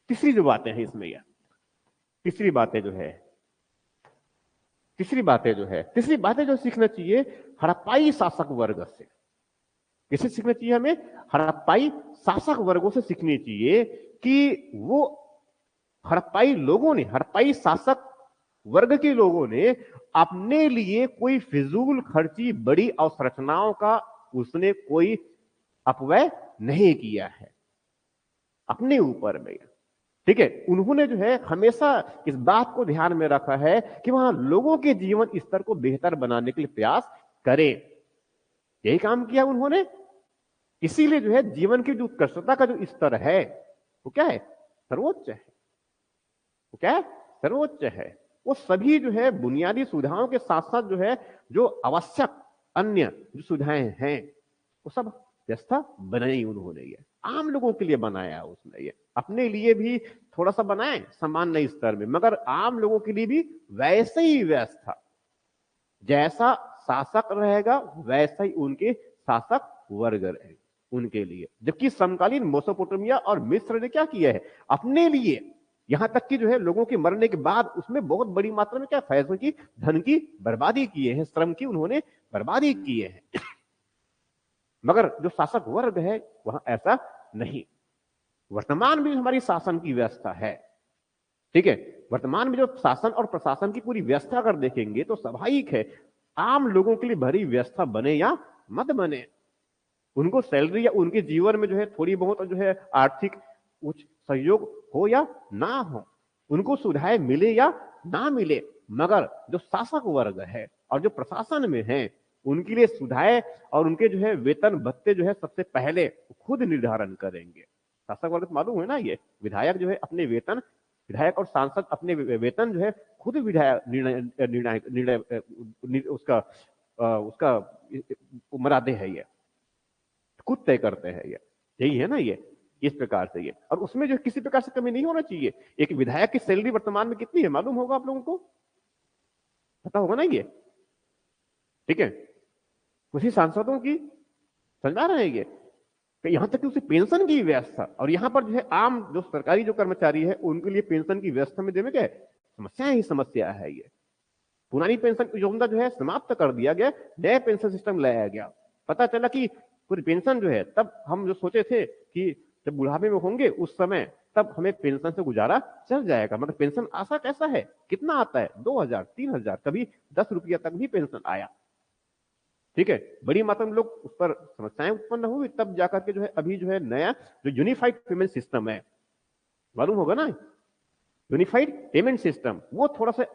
तीसरी जो बातें हैं इसमें, यह तीसरी बातें जो सीखना चाहिए हड़प्पाई शासक वर्ग से। किससे सीखना चाहिए हमें, हड़प्पाई शासक वर्गों से सीखनी चाहिए कि वो हड़प्पाई लोगों ने, हड़प्पाई शासक वर्ग के लोगों ने अपने लिए कोई फिजूल खर्ची बड़ी अवसंरचनाओं का उसने कोई अपव्यय नहीं किया है अपने ऊपर में। ठीक है, उन्होंने जो है हमेशा इस बात को ध्यान में रखा है कि वहां लोगों के जीवन स्तर को बेहतर बनाने के लिए प्रयास करें। यही काम किया उन्होंने, इसीलिए जो है जीवन की जो उत्कृष्टता का जो स्तर है वो क्या है, सर्वोच्च है। वो क्या है, सर्वोच्च है। वो सभी जो है बुनियादी सुविधाओं के साथ साथ जो है जो आवश्यक अन्य जो सुविधाएं हैं वो सब व्यवस्था बनाई उन्होंने, ये आम लोगों के लिए बनाया उसने, ये अपने लिए भी थोड़ा सा बनाए सामान्य स्तर में, मगर आम लोगों के लिए भी वैसे ही व्यवस्था, जैसा शासक रहेगा वैसा ही उनके शासक वर्ग रहेगा उनके लिए। जबकि समकालीन मेसोपोटामिया और मिस्र ने क्या किया है अपने लिए, यहां तक कि जो है लोगों के मरने के बाद उसमें बहुत बड़ी मात्रा में क्या पैसों की, धन की बर्बादी किए हैं, श्रम की उन्होंने बर्बादी किए हैं। मगर जो शासक वर्ग है वहां ऐसा नहीं। वर्तमान में हमारी शासन की व्यवस्था है, ठीक है, वर्तमान में जो शासन और प्रशासन की पूरी व्यवस्था अगर देखेंगे तो स्वाभाविक है आम लोगों के लिए भरी व्यवस्था बने या मत बने, उनको सैलरी या उनके जीवन में जो है थोड़ी बहुत जो है आर्थिक कुछ सहयोग हो या ना हो, उनको सुविधाएं मिले या ना मिले, मगर जो शासक वर्ग है और जो प्रशासन में है उनके लिए सुविधाएं और उनके जो है वेतन भत्ते जो है सबसे पहले खुद निर्धारण करेंगे। शासक वर्ग मालूम है ना, ये विधायक जो है अपने वेतन, विधायक और सांसद अपने वेतन जो है खुद विधायक निर्णय निर्णय निर्णय उसका उसका मरादे है, ये खुद तय करते हैं, ये यही है ना, ये इस प्रकार से ये, और उसमें जो किसी प्रकार से कमी नहीं होना चाहिए। एक विधायक की सैलरी वर्तमान में कितनी है मालूम होगा आप लोगों को, पता होगा ना ये, ठीक है, उसी सांसदों की समझा रहे हैं ये, यहां तक कि उसे पेंशन की व्यवस्था, और यहां पर जो है आम जो सरकारी जो कर्मचारी है उनके लिए पेंशन की व्यवस्था में देने क्या समस्या ही समस्या है। ये पुरानी पेंशन योजना जो है समाप्त कर दिया गया, नया पेंशन सिस्टम लाया गया। पता चला कि पूरी पेंशन जो है, तब हम जो सोचे थे कि जब बुढ़ापे में होंगे उस समय तब हमें पेंशन से गुजारा चल जाएगा, मगर पेंशन आशा कैसा है, कितना आता है, 2000 3000, कभी 10 रुपया तक भी पेंशन आया, ठीक है, बड़ी मात्रा में लोग उस पर समस्याएं उत्पन्न हुई, तब जाकर के जो है अभी जो है नया जो यूनिफाइड पेमेंट सिस्टम है, मालूम होगा ना, यूनिफाइड पेमेंट सिस्टम, वो थोड़ा सा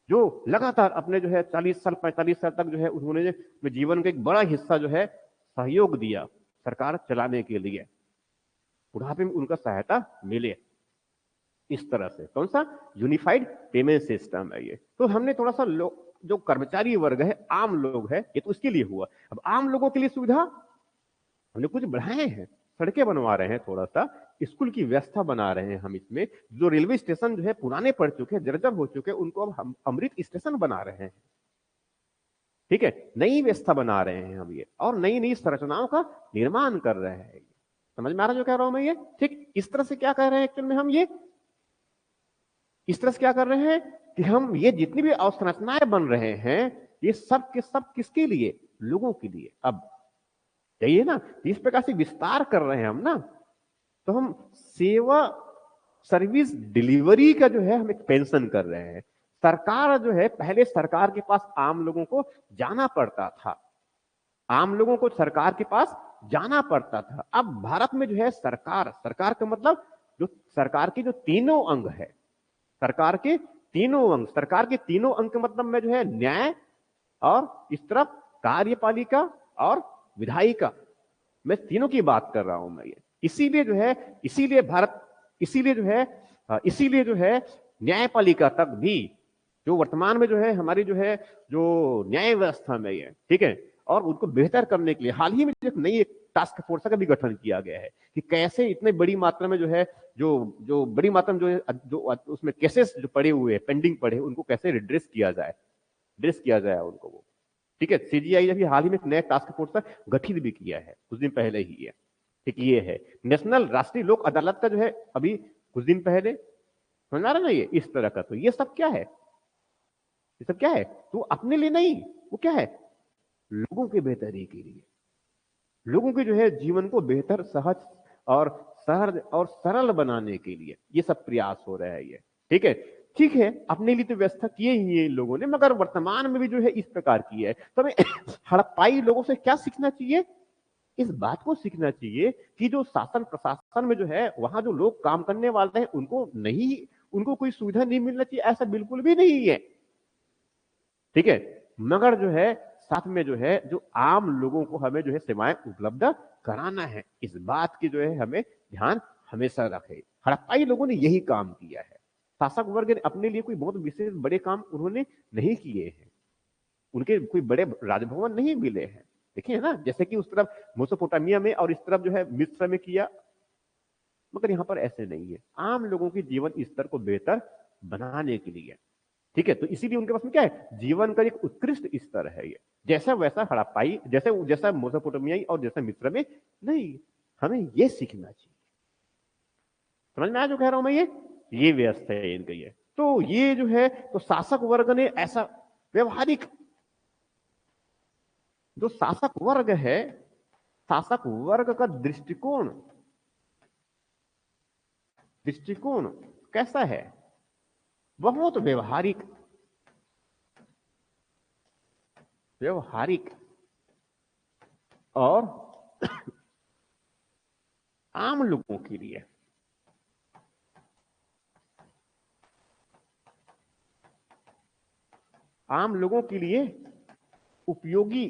जो लगातार अपने जो है 40 साल 45 साल तक जो है उन्होंने जीवन का एक बड़ा हिस्सा जो है सहयोग दिया सरकार चलाने के लिए, बुढ़ापे में उनका सहायता मिले इस तरह से। कौन सा यूनिफाइड पेमेंट सिस्टम है ये। तो हमने थोड़ा सा जो कर्मचारी वर्ग है, आम लोग है, ये तो इसके लिए हुआ। अब आम लोगों के लिए सुविधा हमने कुछ बढ़ाए हैं, सड़कें बनवा रहे हैं, थोड़ा सा स्कूल की व्यवस्था बना रहे हैं हम इसमें, जो रेलवे स्टेशन जो है पुराने पड़ चुके हैं, जर्जर हो चुके हैं, उनको अब हम अमृत स्टेशन बना रहे हैं, ठीक है, नई व्यवस्था बना रहे हैं हम ये, और नई नई संरचनाओं का निर्माण कर रहे हैं। समझ में आ रहा जो कह रहा हूं मैं ये, ठीक, इस तरह से क्या कह रहे हैं एक्चुअल में हम ये, इस तरह से क्या कर रहे हैं कि हम ये जितनी भी अवसंरचनाएं बन रहे हैं ये सब के सब किसके लिए, लोगों के लिए। अब यही है ना, इस प्रकार से विस्तार कर रहे हैं हम ना, तो हम सेवा सर्विस डिलीवरी का जो है हम एक पेंशन कर रहे हैं। सरकार जो है, पहले सरकार के पास आम लोगों को जाना पड़ता था, आम लोगों को सरकार के पास जाना पड़ता था। अब भारत में जो है सरकार, सरकार का मतलब जो सरकार के जो तीनों अंग है, सरकार के तीनों अंग, सरकार के तीनों अंग के मतलब में जो है न्याय, और इस तरफ कार्यपालिका और विधायिका, मैं तीनों की बात कर रहा हूं मैं ये। इसीलिए जो है, इसीलिए भारत, इसीलिए जो है न्यायपालिका तक भी जो वर्तमान में जो है हमारी जो है जो न्याय व्यवस्था में है, ठीक है, और उनको बेहतर करने के लिए हाल ही में एक नई टास्क फोर्स का भी गठन किया गया है कि कैसे इतने बड़ी मात्रा में जो है जो बड़ी मात्रा में जो उसमें केसेस जो पड़े हुए हैं, पेंडिंग पड़े, उनको कैसे रिड्रेस किया जाए, ड्रेस किया जाए उनको वो, ठीक है। सीजीआई अभी हाल ही में एक नया टास्क फोर्स का गठित भी किया है, कुछ दिन पहले ही है, ठीक, ये है नेशनल राष्ट्रीय लोक अदालत का जो है अभी कुछ दिन पहले, समझ आ रहा ना ये, इस तरह का। तो ये सब क्या है, ये सब क्या है, तो अपने लिए नहीं, वो क्या है, लोगों के बेहतरी के लिए, लोगों के जो है जीवन को बेहतर, सहज और सहज और सरल बनाने के लिए ये सब प्रयास हो रहा है ये, ठीक है। ठीक है, अपने लिए तो व्यवस्था किए ही है इन लोगों ने, मगर वर्तमान में भी जो है इस प्रकार की है। तो हमें हड़प्पाई लोगों से क्या सीखना चाहिए, इस बात को सीखना चाहिए कि जो शासन प्रशासन में जो है वहां जो लोग काम करने वाले हैं उनको कोई सुविधा नहीं मिलना चाहिए, ऐसा बिल्कुल भी नहीं है, ठीक है, मगर जो है साथ में जो है जो आम लोगों को हमें जो है सेवाएं उपलब्ध कराना है, इस बात की जो है हमें ध्यान हमेशा रखे। हड़प्पाई लोगों ने यही काम किया है। शासक वर्ग ने अपने लिए कोई बहुत विशेष बड़े काम उन्होंने नहीं किए हैं, उनके कोई बड़े राजभवन नहीं मिले हैं। देखिए ना, जैसे कि उस तरफ मेसोपोटामिया में और इस तरफ जो है मिस्र में किया, मगर यहां पर ऐसे नहीं है। आम लोगों के जीवन स्तर को बेहतर बनाने के लिए, ठीक है, तो इसीलिए उनके पास में क्या है, जीवन का एक उत्कृष्ट स्तर है। ये जैसा वैसा हड़प्पाई, जैसे जैसा मेसोपोटामियाई और जैसा मिस्र में नहीं, हमें ये सीखना चाहिए। समझ में आया जो कह रहा हूं मैं? ये व्यवस्था है इनका। ये तो ये जो है, तो शासक वर्ग ने ऐसा व्यवहारिक, जो शासक वर्ग है, शासक वर्ग का दृष्टिकोण दृष्टिकोण कैसा है? बहुत व्यवहारिक, व्यवहारिक और आम लोगों के लिए, आम लोगों के लिए उपयोगी,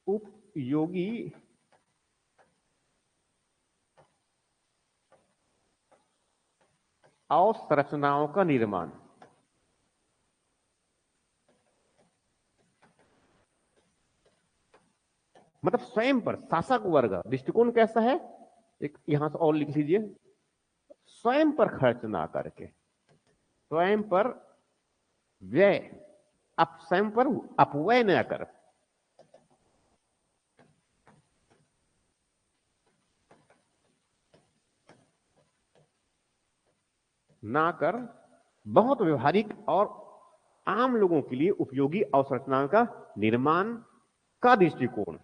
उपयोगी अवसंरचनाओं का निर्माण। मतलब स्वयं पर शासक वर्ग दृष्टिकोण कैसा है, एक यहां से और लिख लीजिए, स्वयं पर खर्च ना करके, स्वयं पर व्यय, आप स्वयं पर अपव्यय न कर, ना कर, बहुत व्यवहारिक और आम लोगों के लिए उपयोगी अवसंरचनाओं का निर्माण का दृष्टिकोण।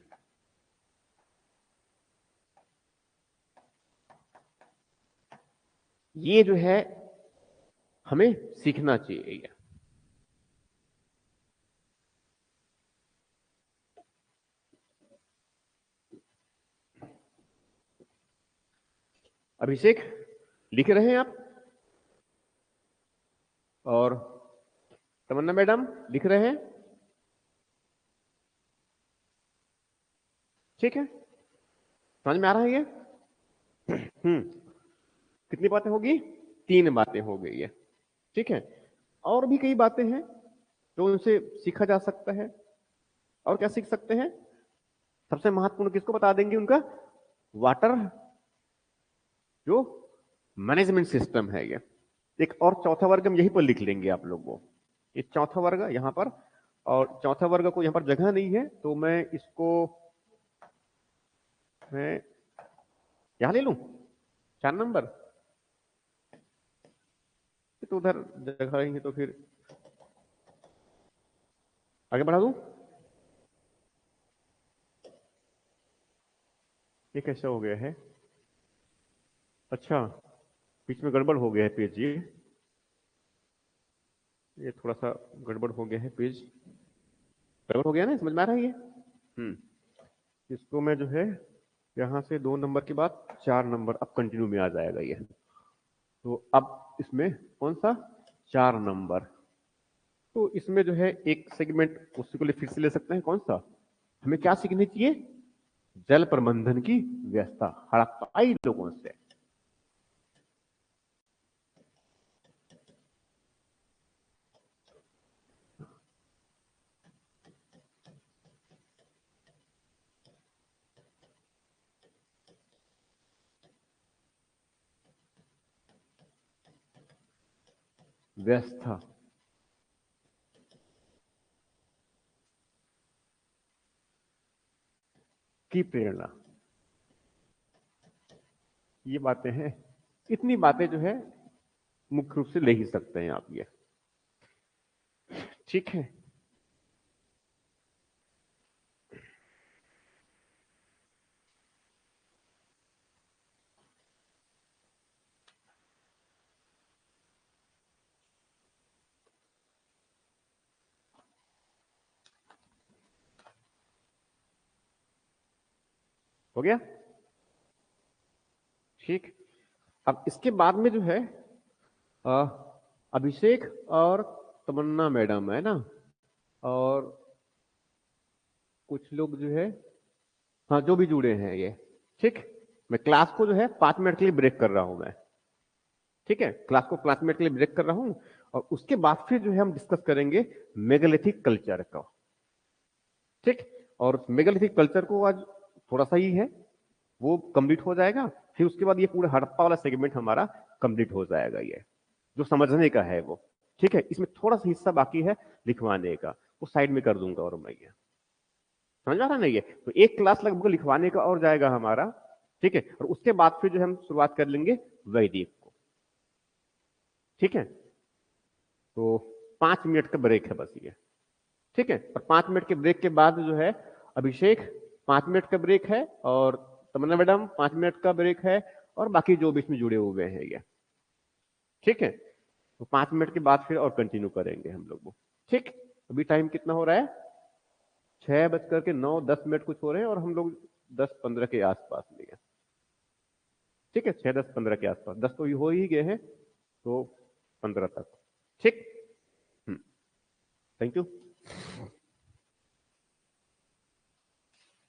ये जो है हमें सीखना चाहिए। अभिषेक लिख रहे हैं आप, और तमन्ना मैडम लिख रहे हैं, ठीक है, समझ में आ रहा है ये? कितनी बातें होगी? 3 बातें हो गई है, ठीक है। और भी कई बातें हैं जो उनसे सीखा जा सकता है। और क्या सीख सकते हैं? सबसे महत्वपूर्ण किसको बता देंगे? उनका वाटर जो मैनेजमेंट सिस्टम है ये। एक और चौथा वर्ग हम यहीं पर लिख लेंगे आप लोगों को, ये चौथा वर्ग यहां पर, और चौथा वर्ग को यहां पर जगह नहीं है तो मैं इसको मैं यहां ले लूं 4 नंबर, तो उधर जगह रहेंगे तो फिर आगे बढ़ा दूं। ये कैसा हो गया है? अच्छा, बीच में गड़बड़ हो गया है पेज, ये थोड़ा सा गड़बड़ हो गया है पेज, गड़बड़ हो गया ना, समझ में आ रहा है ये? इसको मैं जो है यहां से 2 नंबर के बाद 4 नंबर अब कंटिन्यू में आ जाएगा ये। तो अब इसमें कौन सा 4 नंबर, तो इसमें जो है एक सेगमेंट उसी को फिर से ले सकते हैं। कौन सा? हमें क्या सीखनी चाहिए? जल प्रबंधन की व्यवस्था हड़प्पाई लोगों से। व्यवस्था की प्रेरणा, ये बातें हैं, इतनी बातें जो है मुख्य रूप से ले ही सकते हैं आप ये, ठीक है। हो गया, ठीक। अब इसके बाद में जो है अ, अभिषेक और तमन्ना मैडम है ना, और कुछ लोग जो है, हाँ जो भी जुड़े हैं ये, ठीक। मैं क्लास को जो है 5 मिनट के लिए ब्रेक कर रहा हूं मैं, ठीक है, क्लास को 5 मिनट के लिए ब्रेक कर रहा हूं, और उसके बाद फिर जो है हम डिस्कस करेंगे मेगालिथिक कल्चर का, ठीक। और मेगालिथिक कल्चर को आज थोड़ा सा ही है, वो कंप्लीट हो जाएगा, फिर उसके बाद ये पूरा हड़प्पा वाला सेगमेंट हमारा कंप्लीट हो जाएगा, ये जो समझने का है वो, ठीक है। इसमें थोड़ा सा हिस्सा बाकी है लिखवाने का, वो साइड में कर दूंगा, और मैं ये समझ आ रहा नहीं है, तो एक क्लास लगभग लिखवाने का और जाएगा हमारा, ठीक है। और उसके बाद फिर जो हम शुरुआत कर लेंगे वैदिक को, ठीक है। तो 5 मिनट का ब्रेक है बस ये, ठीक है। और 5 मिनट के ब्रेक के बाद जो है अभिषेक 5 मिनट का ब्रेक है, और तमन्ना मैडम 5 मिनट का ब्रेक है, और बाकी जो बीच में जुड़े हुए हैं ये, ठीक है। तो 5 मिनट के बाद फिर और कंटिन्यू करेंगे हम लोग वो, ठीक। अभी टाइम कितना हो रहा है, 6:09-10 कुछ हो रहे हैं, और हम लोग 10:15 के आसपास में है, ठीक है। 6-10-15 के आसपास, 10 तो हो ही गए हैं, तो 15 तक, ठीक। Thank you.